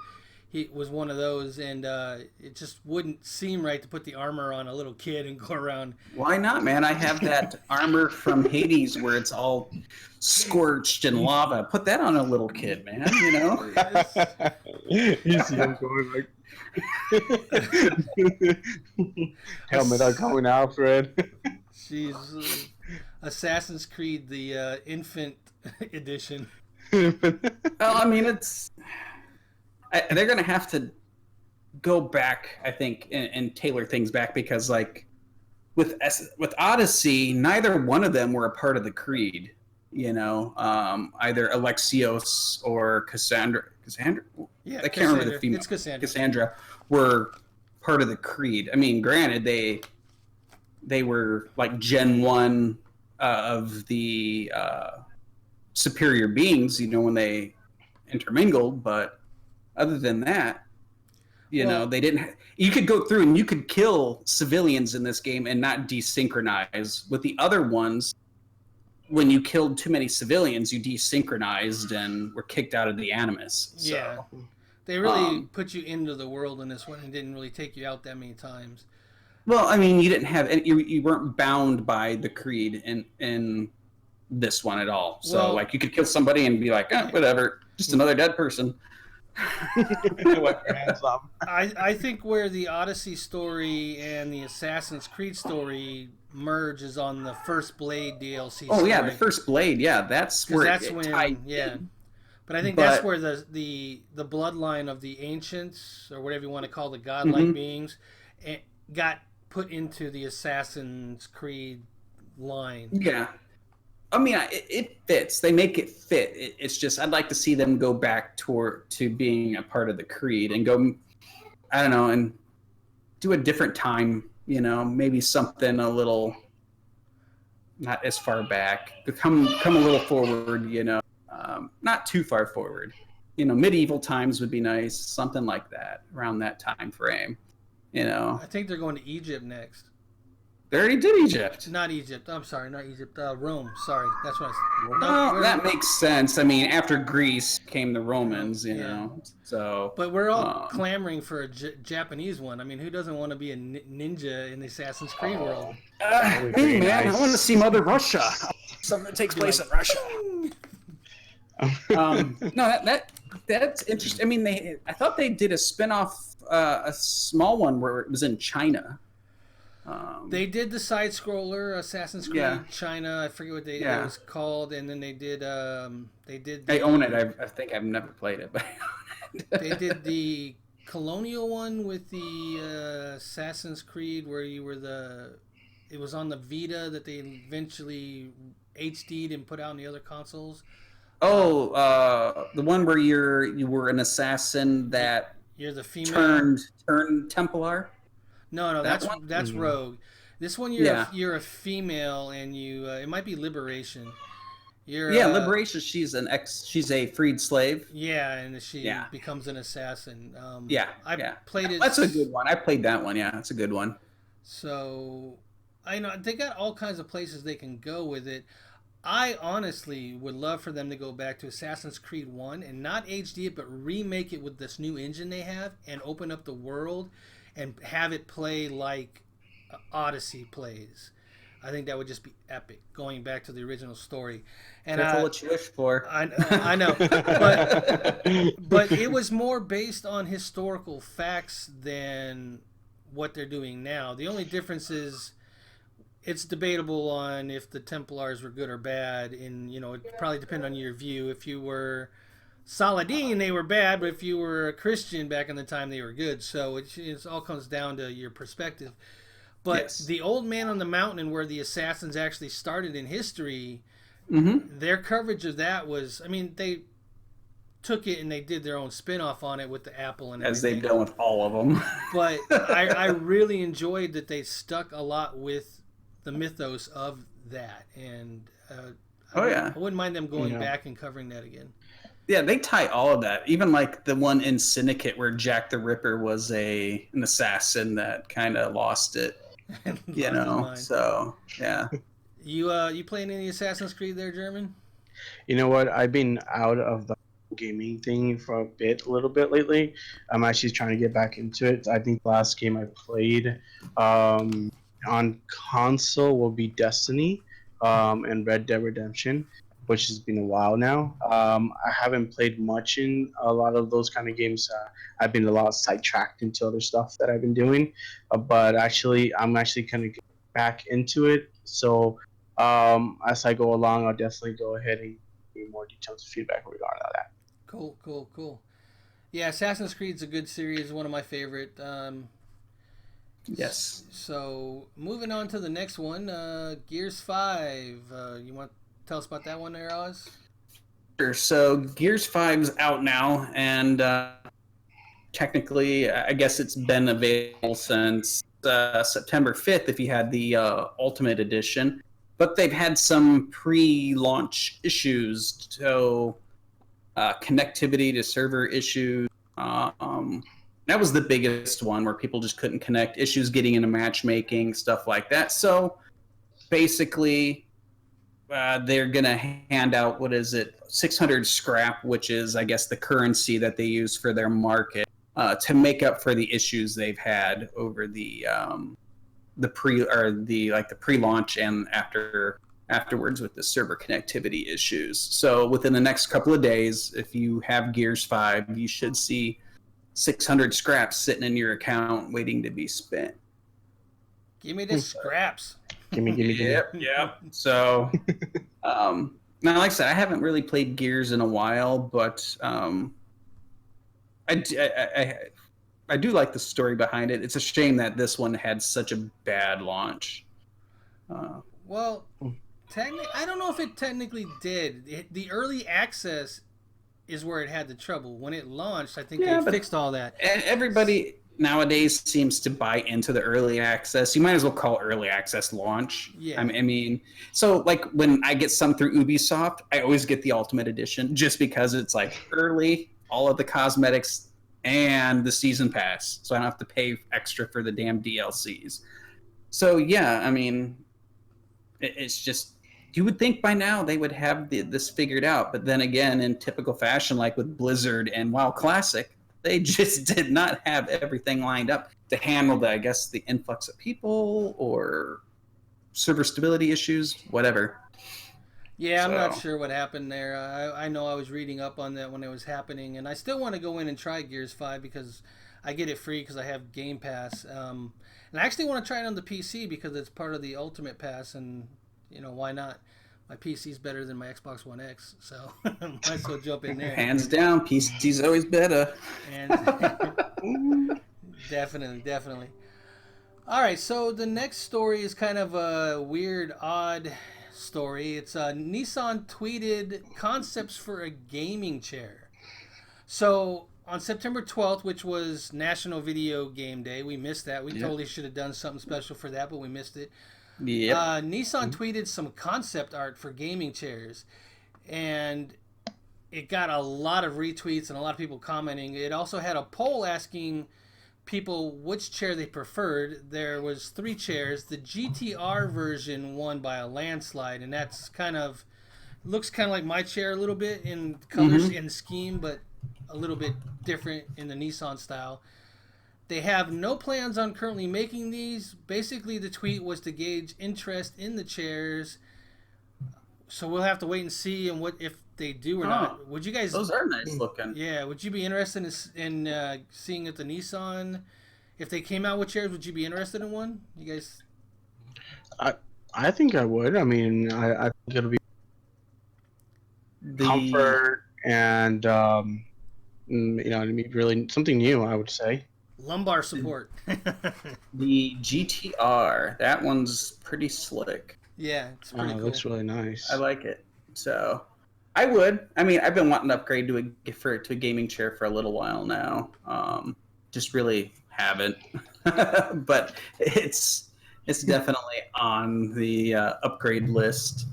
S1: he was one of those, and it just wouldn't seem right to put the armor on a little kid and go around.
S2: Why not, man? I have that armor from Hades where it's all scorched and lava. Put that on a little kid, man. You know.
S3: You see him going like. Helmet are coming out, Fred.
S1: She's Assassin's Creed, the infant edition.
S2: Well, I mean, they're gonna have to go back, I think, and tailor things back because, like, with Odyssey, neither one of them were a part of the Creed. You know, either Alexios or Cassandra.
S1: Yeah,
S2: I can't remember the female.
S1: It's Cassandra.
S2: Cassandra were part of the Creed. I mean, granted, they were like Gen 1 of the superior beings, you know, when they intermingled, but other than that, you know, they didn't. You could go through and you could kill civilians in this game and not desynchronize. With the other ones, when you killed too many civilians, you desynchronized and were kicked out of the Animus. So,
S1: yeah, they really put you into the world in this one and didn't really take you out that many times.
S2: Well, I mean, you didn't have you weren't bound by the Creed in this one at all. So, like, you could kill somebody and be like, whatever, just another dead person.
S3: Wipe your hands off.
S1: I think where the Odyssey story and the Assassin's Creed story merge is on the First Blade DLC.
S2: Oh, yeah, the First Blade, yeah, that's where
S1: that's when, yeah. But I think that's where the bloodline of the ancients, or whatever you want to call the godlike beings, got put into the Assassin's Creed line.
S2: Yeah. I mean, it fits. They make it fit. It's just I'd like to see them go back to being a part of the Creed and go, I don't know, and do a different time, you know, maybe something a little not as far back, but come a little forward, you know, not too far forward. You know, medieval times would be nice, something like that, around that time frame, you know.
S1: I think they're going to Egypt next.
S2: They already did Egypt.
S1: Not Egypt. I'm sorry, not Egypt. Rome. Sorry, that's what I said.
S2: No, that makes sense. I mean, after Greece came the Romans, you know. So.
S1: But we're all clamoring for a Japanese one. I mean, who doesn't want to be a ninja in the Assassin's Creed world?
S2: Hey, man, I want to see Mother Russia. Something that takes place in Russia. No, that's interesting. I mean, I thought they did a spin-off, a small one where it was in China.
S1: They did the side scroller Assassin's Creed China. I forget what it was called, and then they did. I
S2: own it. I think I've never played it, but
S1: they did the colonial one with the Assassin's Creed where you were it was on the Vita that they eventually HD'd and put out on the other consoles.
S2: Oh, the one where you were an assassin that
S1: you're the female
S2: turned Templar.
S1: No, that's Rogue. This one you're a female and you it might be Liberation.
S2: Liberation. She's a freed slave.
S1: Yeah, and she becomes an assassin. I played it.
S2: That's a good one. I played that one. Yeah, that's a good one.
S1: So, I know they got all kinds of places they can go with it. I honestly would love for them to go back to Assassin's Creed 1 and not HD it, but remake it with this new engine they have and open up the world and have it play like Odyssey plays. I think that would just be epic, going back to the original story. And
S2: that's what you wish for.
S1: I know, but it was more based on historical facts than what they're doing now. The only difference is it's debatable on if the Templars were good or bad, and it probably depends on your view. If you were Saladin, they were bad, but if you were a Christian back in the time, they were good. So it all comes down to your perspective. But the Old Man on the Mountain, and where the assassins actually started in history, their coverage of that was, I mean, they took it and they did their own spin-off on it with the Apple and everything.
S2: As they've done with all of them.
S1: But I really enjoyed that they stuck a lot with the mythos of that. And I wouldn't mind them going back and covering that again.
S2: Yeah, they tie all of that. Even like the one in Syndicate where Jack the Ripper was an assassin that kind of lost it. So yeah.
S1: You playing any Assassin's Creed there, German?
S3: You know what? I've been out of the gaming thing for a little bit lately. I'm actually trying to get back into it. I think the last game I played on console will be Destiny and Red Dead Redemption, which has been a while now. I haven't played much in a lot of those kind of games. I've been a lot sidetracked into other stuff that I've been doing, but actually, I'm actually kind of back into it. So as I go along, I'll definitely go ahead and give you more details and feedback regarding that.
S1: Cool, cool, cool. Yeah, Assassin's Creed's a good series, one of my favorite.
S2: Yes.
S1: So moving on to the next one, Gears 5. You want to tell us about that one there, Oz?
S2: Sure. So Gears 5's out now, and technically, I guess it's been available since September 5th if you had the Ultimate Edition. But they've had some pre-launch issues, so connectivity to server issues. That was the biggest one where people just couldn't connect, issues getting into matchmaking, stuff like that. So basically, they're going to hand out, 600 scrap, which is, I guess, the currency that they use for their market to make up for the issues they've had over the pre-launch and afterwards with the server connectivity issues. So within the next couple of days, if you have Gears 5, you should see 600 scraps sitting in your account waiting to be spent.
S1: Give me the scraps.
S3: Give me.
S2: Yep. So, now, like I said, I haven't really played Gears in a while, but I do like the story behind it. It's a shame that this one had such a bad launch.
S1: Well, I don't know if it technically did. The early access is where it had the trouble. When it launched, I think they fixed all that.
S2: Everybody nowadays seems to buy into the early access. You might as well call early access launch.
S1: Yeah.
S2: I mean, so like when I get some through Ubisoft, I always get the Ultimate Edition just because it's like early, all of the cosmetics, and the season pass. So I don't have to pay extra for the damn DLCs. So yeah, I mean, it's just, you would think by now they would have this figured out, but then again, in typical fashion, like with Blizzard and WoW Classic, they just did not have everything lined up to handle the influx of people or server stability issues, whatever.
S1: Yeah, I'm not sure what happened there. I know I was reading up on that when it was happening, and I still want to go in and try Gears 5 because I get it free because I have Game Pass. And I actually want to try it on the PC because it's part of the Ultimate Pass, and why not? My PC's better than my Xbox One X, so might as well jump in there.
S2: Hands down, PC's always better.
S1: And definitely. All right, so the next story is kind of a weird, odd story. It's Nissan tweeted concepts for a gaming chair. So on September 12th, which was National Video Game Day, we missed that. We totally should have done something special for that, but we missed it.
S2: Yep.
S1: Nissan tweeted some concept art for gaming chairs, and it got a lot of retweets and a lot of people commenting. It also had a poll asking people which chair they preferred. There was 3 chairs. The GTR version won by a landslide, and that's looks kind of like my chair a little bit in colors and scheme, but a little bit different in the Nissan style. They have no plans on currently making these. Basically, the tweet was to gauge interest in the chairs. So we'll have to wait and see and what if they do or not. Would you guys?
S2: Those are nice looking.
S1: Yeah. Would you be interested in seeing if the Nissan, if they came out with chairs, would you be interested in one? You guys?
S3: I think I would. I mean, I think it'll be comfort and it'd be really something new. I would say.
S1: Lumbar support.
S2: The GTR, that one's pretty slick.
S1: Yeah, it's pretty cool.
S3: It looks really nice.
S2: I like it. So, I would. I mean, I've been wanting to upgrade to a gaming chair for a little while now. Just really haven't. But it's definitely on the upgrade list.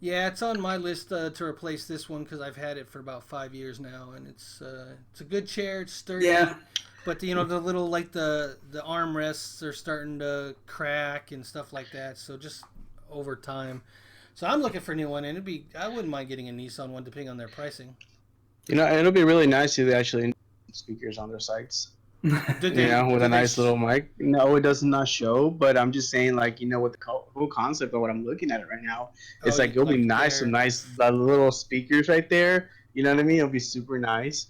S1: Yeah, it's on my list to replace this one because I've had it for about 5 years now, and it's a good chair. It's sturdy.
S2: Yeah.
S1: But the little the armrests are starting to crack and stuff like that. So just over time. So I'm looking for a new one, and I wouldn't mind getting a Nissan one depending on their pricing.
S3: It'll be really nice if they actually install speakers on their sites.
S1: Did they?
S3: With a
S1: Did they?
S3: nice little mic. No, it does not show, but I'm just saying, like, with the whole concept of what I'm looking at it right now, it's like it'll be nice, some nice little speakers right there. You know what I mean? It'll be super nice.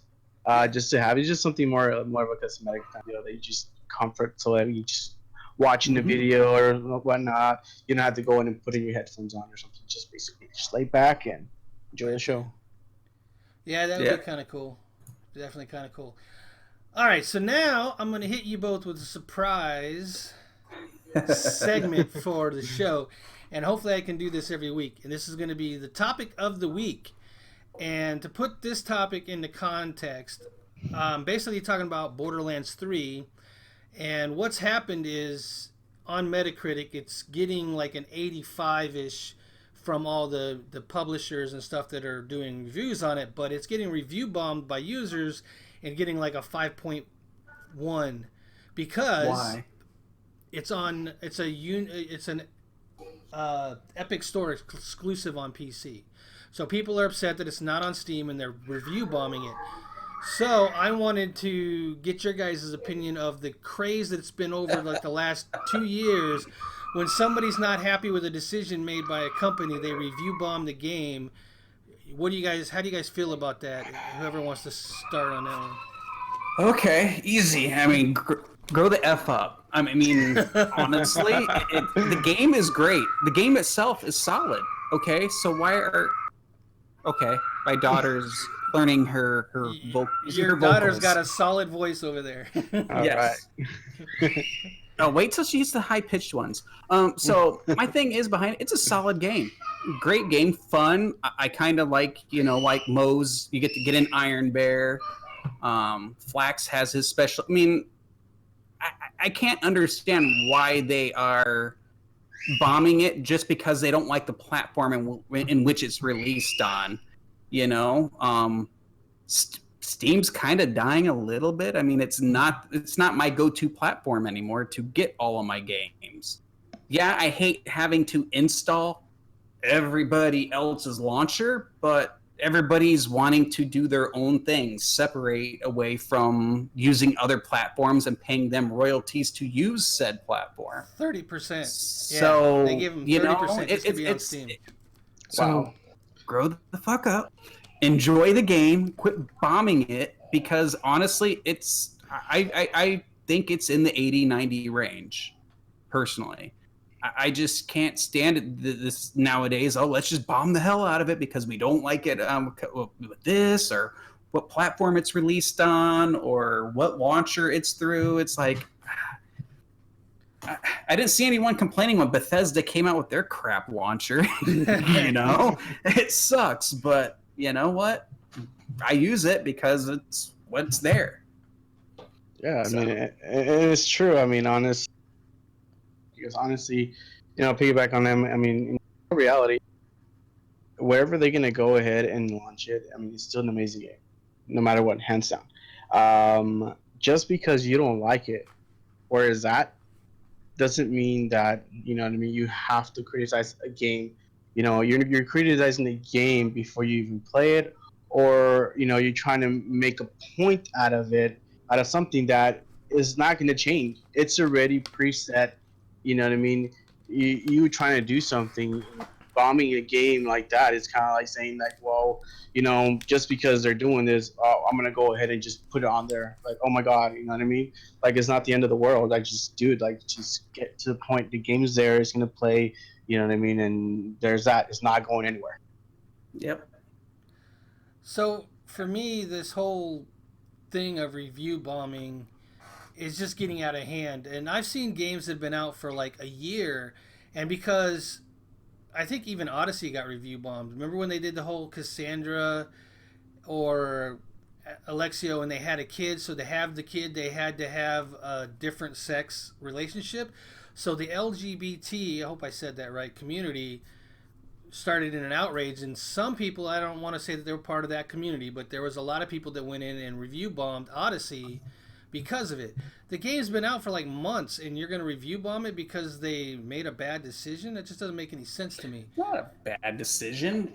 S3: Just to have it's just something more of a cosmetic kind of deal that you just comfort so that you just watching the video or whatnot. You don't have to go in and put in your headphones on or something. Just basically just lay back and enjoy the show.
S1: Yeah, that would be kind of cool. Definitely kind of cool. All right, so now I'm going to hit you both with a surprise segment for the show, and hopefully I can do this every week. And this is going to be the topic of the week. And to put this topic into context, basically talking about Borderlands 3, and what's happened is on Metacritic, it's getting like an 85-ish from all the publishers and stuff that are doing reviews on it, but it's getting review bombed by users and getting like a 5.1 because it's an Epic Store exclusive on PC. So people are upset that it's not on Steam and they're review bombing it. So I wanted to get your guys' opinion of the craze that's been over like the last 2 years. When somebody's not happy with a decision made by a company, they review bomb the game. How do you guys feel about that? Whoever wants to start on that one.
S2: Okay, easy. I mean, grow the F up. I mean, honestly, the game is great. The game itself is solid. Okay, so my daughter's learning her vocal.
S1: Your daughter's got a solid voice over there.
S2: Yes. Right. Oh, wait till she hits the high-pitched ones. So my thing is behind it, it's a solid game. Great game, fun. I kind of like, like Moe's, you get to get an Iron Bear. Flax has his special. I mean, I can't understand why they are bombing it just because they don't like the platform in which it's released on. Steam's kind of dying a little bit. I mean, it's not my go-to platform anymore to get all of my games. Yeah, I hate having to install everybody else's launcher, but everybody's wanting to do their own things, separate away from using other platforms and paying them royalties to use said platform.
S1: 30%.
S2: So
S1: yeah, they give them 30% just to be on Steam.
S2: So grow the fuck up. Enjoy the game. Quit bombing it because honestly, I think it's in the 80-90 range, personally. I just can't stand this nowadays. Oh, let's just bomb the hell out of it because we don't like it with this or what platform it's released on or what launcher it's through. It's like I didn't see anyone complaining when Bethesda came out with their crap launcher. It sucks, but you know what? I use it because it's what's there.
S3: Yeah, I mean, it's true. I mean, honestly, piggyback on them. I mean, in reality, wherever they're gonna go ahead and launch it, I mean, it's still an amazing game, no matter what, hands down. Just because you don't like it, whereas that doesn't mean that you have to criticize a game. You're criticizing the game before you even play it, or you're trying to make a point out of something that is not going to change. It's already preset. You know what I mean? You trying to do something, bombing a game like that is kind of like saying like, well, just because they're doing this, I'm gonna go ahead and just put it on there. Like, oh my god, you know what I mean? Like, it's not the end of the world. Like, just get to the point. The game's there. It's gonna play. You know what I mean? And there's that. It's not going anywhere.
S2: Yep.
S1: So for me, this whole thing of review bombing is just getting out of hand. And I've seen games that have been out for like a year, and because I think even Odyssey got review bombed. Remember when they did the whole Cassandra or Alexio and they had a kid, so to have the kid they had to have a different sex relationship. So the LGBT, I hope I said that right, community started in an outrage, and some people, I don't want to say that they were part of that community, but there was a lot of people that went in and review bombed Odyssey because of it. The game's been out for like months, and you're going to review bomb it because they made a bad decision? That just doesn't make any sense to me.
S2: Not a bad decision.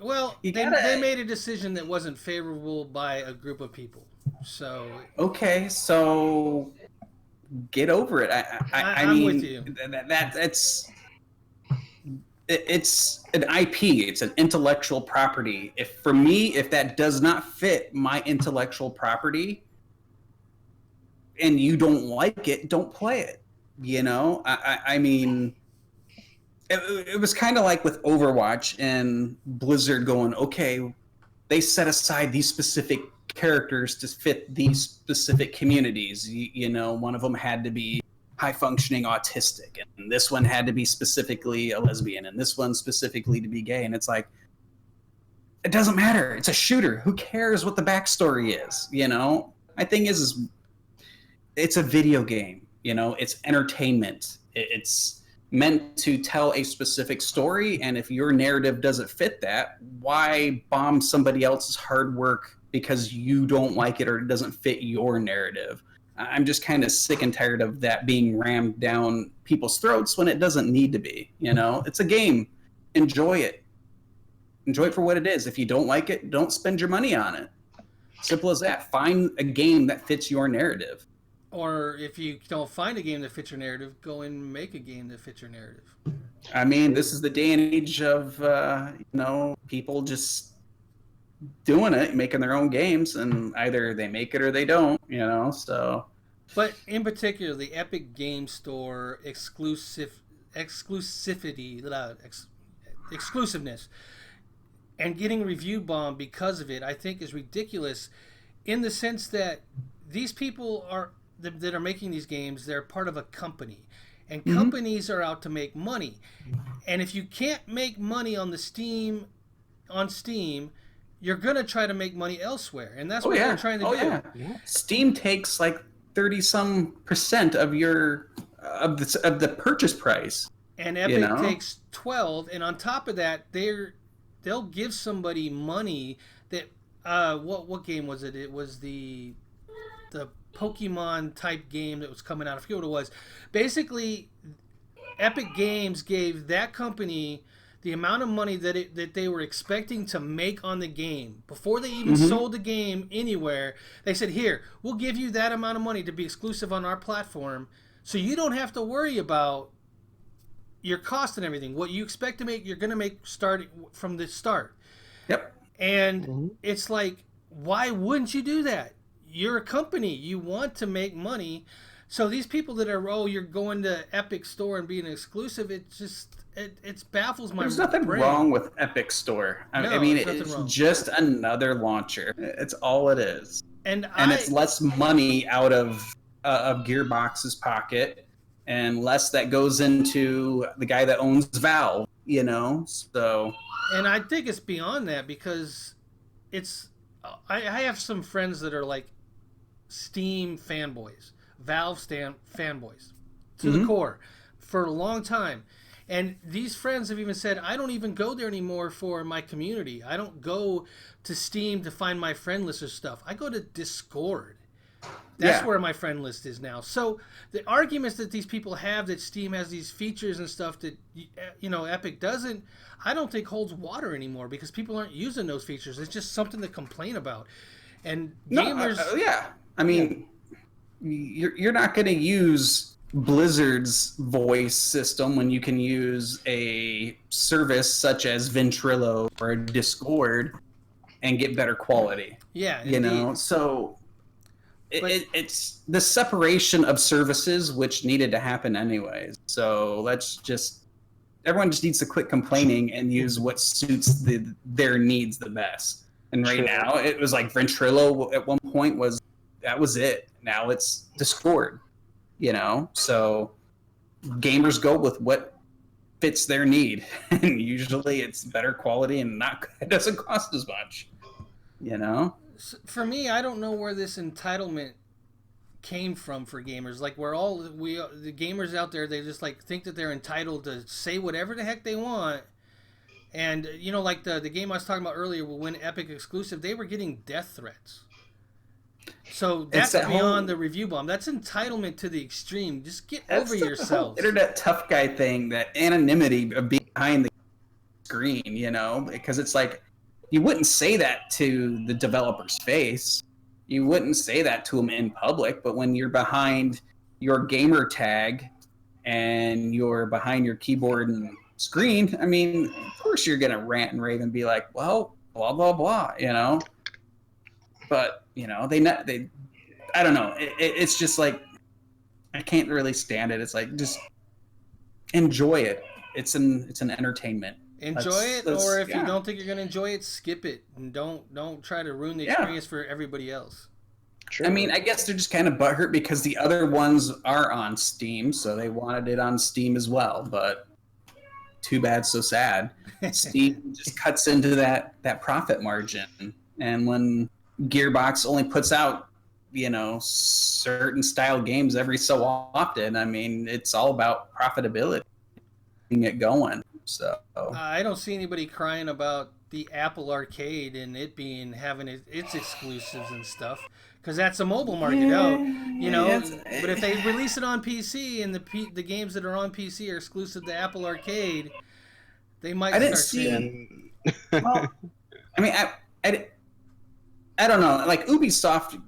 S1: Well, they made a decision that wasn't favorable by a group of people. So
S2: okay, so get over it. I
S1: I'm
S2: mean,
S1: with you.
S2: It's an IP. It's an intellectual property. If that does not fit my intellectual property, and you don't like it, don't play it. You know, I mean, it was kind of like with Overwatch and Blizzard going, okay, they set aside these specific characters to fit these specific communities. You know, one of them had to be high functioning autistic, and this one had to be specifically a lesbian, and this one specifically to be gay. And it's like, it doesn't matter. It's a shooter. Who cares what the backstory is? You know, my thing is it's a video game. You know, it's entertainment. It's meant to tell a specific story, and if your narrative doesn't fit that, why bomb somebody else's hard work because you don't like it or it doesn't fit your narrative? I'm just kind of sick and tired of that being rammed down people's throats when it doesn't need to be. You know, it's a game. Enjoy it. Enjoy it for what it is. If you don't like it, don't spend your money on it. Simple as that. Find a game that fits your narrative.
S1: Or if you don't find a game that fits your narrative, go and make a game that fits your narrative.
S2: I mean, this is the day and age of, people just doing it, making their own games, and either they make it or they don't, you know, so.
S1: But in particular, the Epic Game Store exclusiveness, and getting review bombed because of it, I think is ridiculous, in the sense that these people that are making these games, they're part of a company, and companies are out to make money. And if you can't make money on Steam, you're gonna try to make money elsewhere, and that's what they're trying to do.
S2: Yeah. Steam takes like 30% of your of the purchase price,
S1: and Epic takes 12, and on top of that, they'll give somebody money that what game was it? It was the Pokemon type game that was coming out. I forget what it was. Basically, Epic Games gave that company the amount of money that they were expecting to make on the game before they even sold the game anywhere. They said, "Here, we'll give you that amount of money to be exclusive on our platform, so you don't have to worry about your cost and everything. What you expect to make, you're going to make starting from the start."
S2: Yep.
S1: And it's like, why wouldn't you do that? You're a company. You want to make money. So these people that are, you're going to Epic Store and being exclusive, it baffles my brain.
S2: There's nothing wrong with Epic Store. I mean, it's just another launcher. It's all it is. And it's less money out of Gearbox's pocket, and less that goes into the guy that owns Valve, you know? So.
S1: And I think it's beyond that, because I have some friends that are like Steam fanboys, Valve fanboys to the core for a long time. And these friends have even said, I don't even go there anymore for my community. I don't go to Steam to find my friend list of stuff. I go to Discord. That's where my friend list is now. So the arguments that these people have that Steam has these features and stuff that, Epic doesn't, I don't think holds water anymore, because people aren't using those features. It's just something to complain about. And gamers...
S2: I mean, you're not going to use Blizzard's voice system when you can use a service such as Ventrilo or Discord and get better quality.
S1: Yeah,
S2: you know, so it's the separation of services, which needed to happen anyways. So everyone just needs to quit complaining and use what suits their needs the best. And right now, it was like Ventrilo at one point that was it. Now it's Discord, you know? So gamers go with what fits their need. And usually it's better quality and it doesn't cost as much, you know?
S1: For me, I don't know where this entitlement came from for gamers. Like, the gamers out there, they just like think that they're entitled to say whatever the heck they want. And, like the game I was talking about earlier, when Epic exclusive, they were getting death threats. So that's
S2: that
S1: beyond
S2: whole-
S1: the review bomb. That's entitlement to the extreme. Just get
S2: That's
S1: over
S2: the whole
S1: yourselves.
S2: internet tough guy thing, that anonymity of being behind the screen, you know, because it's like you wouldn't say that to the developer's face. You wouldn't say that to them in public, but when you're behind your gamer tag and you're behind your keyboard and screen, I mean, of course you're gonna rant and rave and be like, well, blah blah blah, you know. But you know, they I don't know. It's just like I can't really stand it. It's like just enjoy it. It's an entertainment.
S1: Enjoy it, or if you
S2: yeah.
S1: don't think you're gonna enjoy it, skip it and don't try to ruin the
S2: Yeah.
S1: experience for everybody else.
S3: True.
S2: I mean, I guess they're just kind of butthurt because the other ones are on Steam, so they wanted it on Steam as well. But too bad, so sad. Steam just cuts into that profit margin, and when Gearbox only puts out, you know, certain style games every so often, I mean, it's all about profitability, getting it going. So
S1: I don't see anybody crying about the Apple Arcade and it having its exclusives and stuff, because that's a mobile market. You know. But if they release it on PC and the games that are on PC are exclusive to Apple Arcade, they might.
S2: I didn't
S1: start
S2: see.
S1: saying,
S2: Well, I mean, I don't know. Like Ubisoft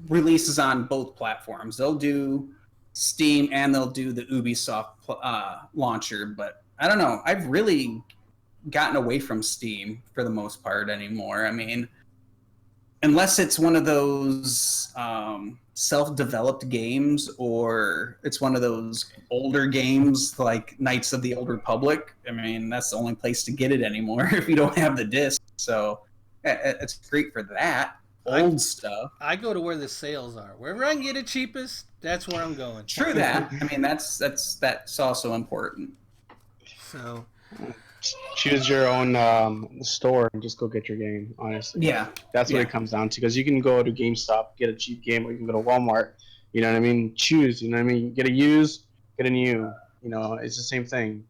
S2: releases on both platforms. They'll do Steam and they'll do the Ubisoft launcher, but I don't know. I've really gotten away from Steam for the most part anymore. I mean, unless it's one of those self-developed games or it's one of those older games like Knights of the Old Republic. I mean, that's the only place to get it anymore if you don't have the disc. So it's great for that old stuff.
S1: I go to where the sales are. Wherever I can get it cheapest, that's where I'm going.
S2: True that. I mean, that's also important.
S1: So
S3: choose your own store and just go get your game. Honestly,
S2: Yeah,
S3: that's what it comes down to. Because you can go to GameStop, get a cheap game, or you can go to Walmart. You know what I mean? Choose. You know what I mean? Get a used, get a new. You know, it's the same thing.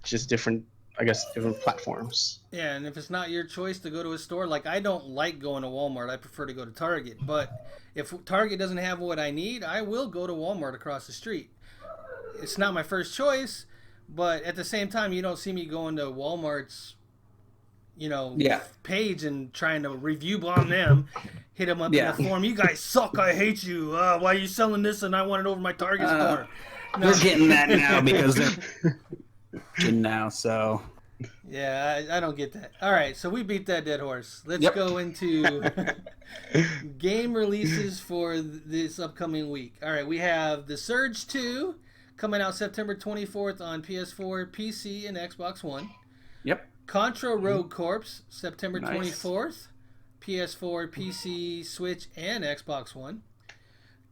S3: Just different, I guess, different platforms.
S1: yeah, and if it's not your choice to go to a store, like I don't like going to Walmart. I prefer to go to Target. But if Target doesn't have what I need, I will go to Walmart across the street. It's not my first choice, but at the same time, you don't see me going to Walmart's, page and trying to review bomb them, hit them up in a form. You guys suck. I hate you. Why are you selling this and I want it over my Target store? No.
S2: We're getting that now because they're now. So
S1: yeah, I don't get that. All right, so we beat that dead horse. Let's go into game releases for this upcoming week. All right, we have The Surge 2 coming out September 24th on PS4, PC, and Xbox One.
S2: Yep.
S1: Contra Rogue Corps, September 24th, PS4, PC, Switch, and Xbox One.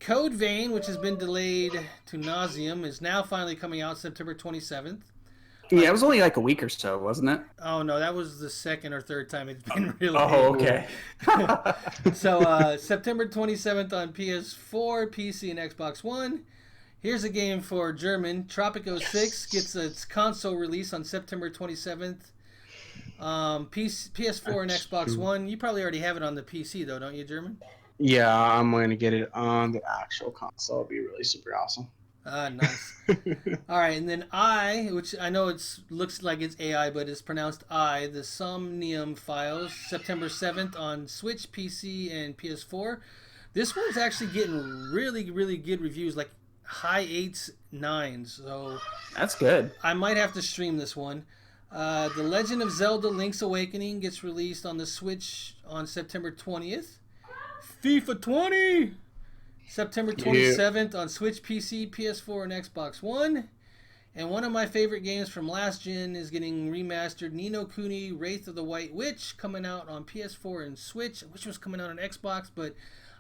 S1: Code Vein, which has been delayed to nauseum, is now finally coming out September 27th.
S2: Yeah, it was only like a week or so, wasn't it?
S1: Oh, no, that was the second or third time it's been really
S2: okay.
S1: So, September 27th on PS4, PC, and Xbox One. Here's a game for German. Tropico 6 gets its console release on September 27th. PS4 and Xbox One. You probably already have it on the PC, though, don't you, German?
S3: Yeah, I'm going to get it on the actual console. It'll be really super awesome.
S1: Nice. All right, and then which I know looks like it's AI, but it's pronounced the Somnium Files, September 7th on Switch, PC, and PS4. This one's actually getting really, really good reviews, like high 8s, 9s. So
S2: that's good.
S1: I might have to stream this one. The Legend of Zelda Link's Awakening gets released on the Switch on September 20th. FIFA 20! September 27th on Switch, PC, PS4, and Xbox One. And one of my favorite games from last gen is getting remastered. Ni no Kuni Wraith of the White Witch coming out on PS4 and Switch. I wish it was coming out on Xbox, but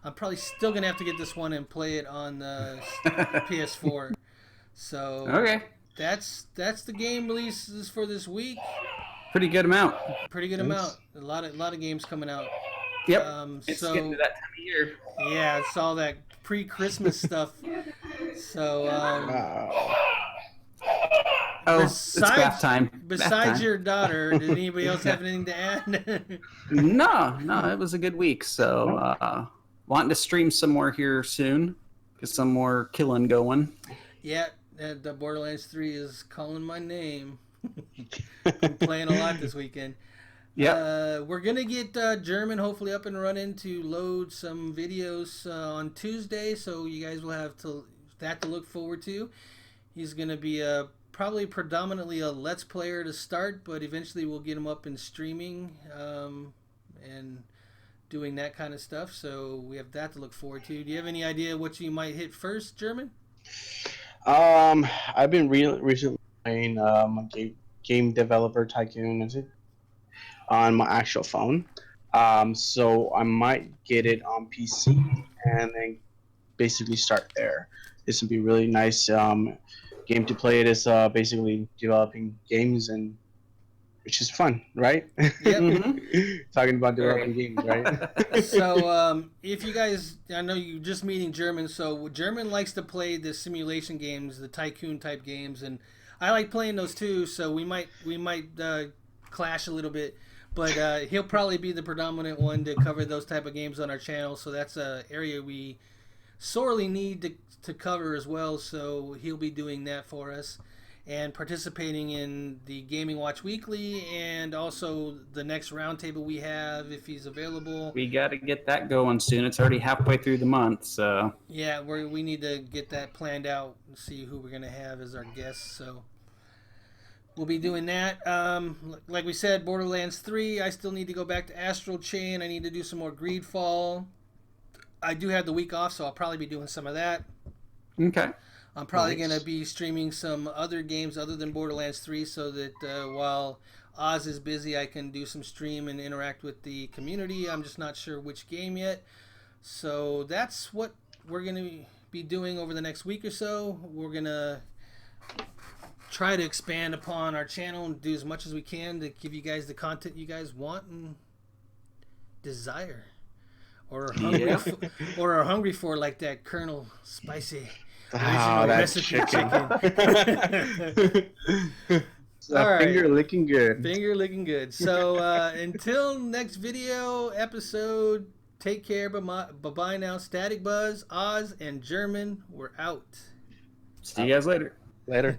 S1: I'm probably still going to have to get this one and play it on the PS4. So
S2: okay,
S1: that's the game releases for this week.
S2: Pretty good amount.
S1: Pretty good amount. A lot of games coming out.
S2: Yep. It's getting to that time of year.
S1: Yeah, it's all that pre-Christmas stuff. So
S2: it's bath time.
S1: Besides your daughter, did anybody else have anything to add?
S2: No, it was a good week. So a wanting to stream some more here soon. Get some more killing going.
S1: Yeah, the Borderlands 3 is calling my name. Been playing a lot this weekend.
S2: Yeah.
S1: We're gonna get German hopefully up and running to load some videos on Tuesday, so you guys will have that to look forward to. He's gonna be probably predominantly a Let's Player to start, but eventually we'll get him up and streaming and doing that kind of stuff. So we have that to look forward to. Do you have any idea what you might hit first, German?
S3: I've been recently playing a game developer tycoon, is it, on my actual phone. So I might get it on PC and then basically start there. This would be really nice game to play. It is basically developing games, and which is fun, right?
S1: Yep.
S3: Talking about developing games, right?
S1: So if you guys, I know you're just meeting German, so German likes to play the simulation games, the tycoon type games, and I like playing those too. So we might clash a little bit, but he'll probably be the predominant one to cover those type of games on our channel. So that's an area we sorely need to cover as well. So he'll be doing that for us and participating in the Gaming Watch Weekly and also the next roundtable we have if he's available.
S2: We got to get that going soon. It's already halfway through the month, so
S1: yeah, we need to get that planned out and see who we're gonna have as our guests. So we'll be doing that. Like we said, Borderlands 3. I still need to go back to Astral Chain. I need to do some more Greedfall. I do have the week off, so I'll probably be doing some of that.
S2: okay.
S1: I'm probably going to be streaming some other games other than Borderlands 3 so that while Oz is busy, I can do some stream and interact with the community. I'm just not sure which game yet. So that's what we're going to be doing over the next week or so. We're going to try to expand upon our channel and do as much as we can to give you guys the content you guys want and desire. Or are hungry for, like that Colonel Spicy original recipe chicken. All right.
S3: Finger licking good.
S1: Finger licking good. So until next video episode, take care. Bye-bye now. Static Buzz, Oz, and German, we're out.
S2: See you guys later.
S3: Later.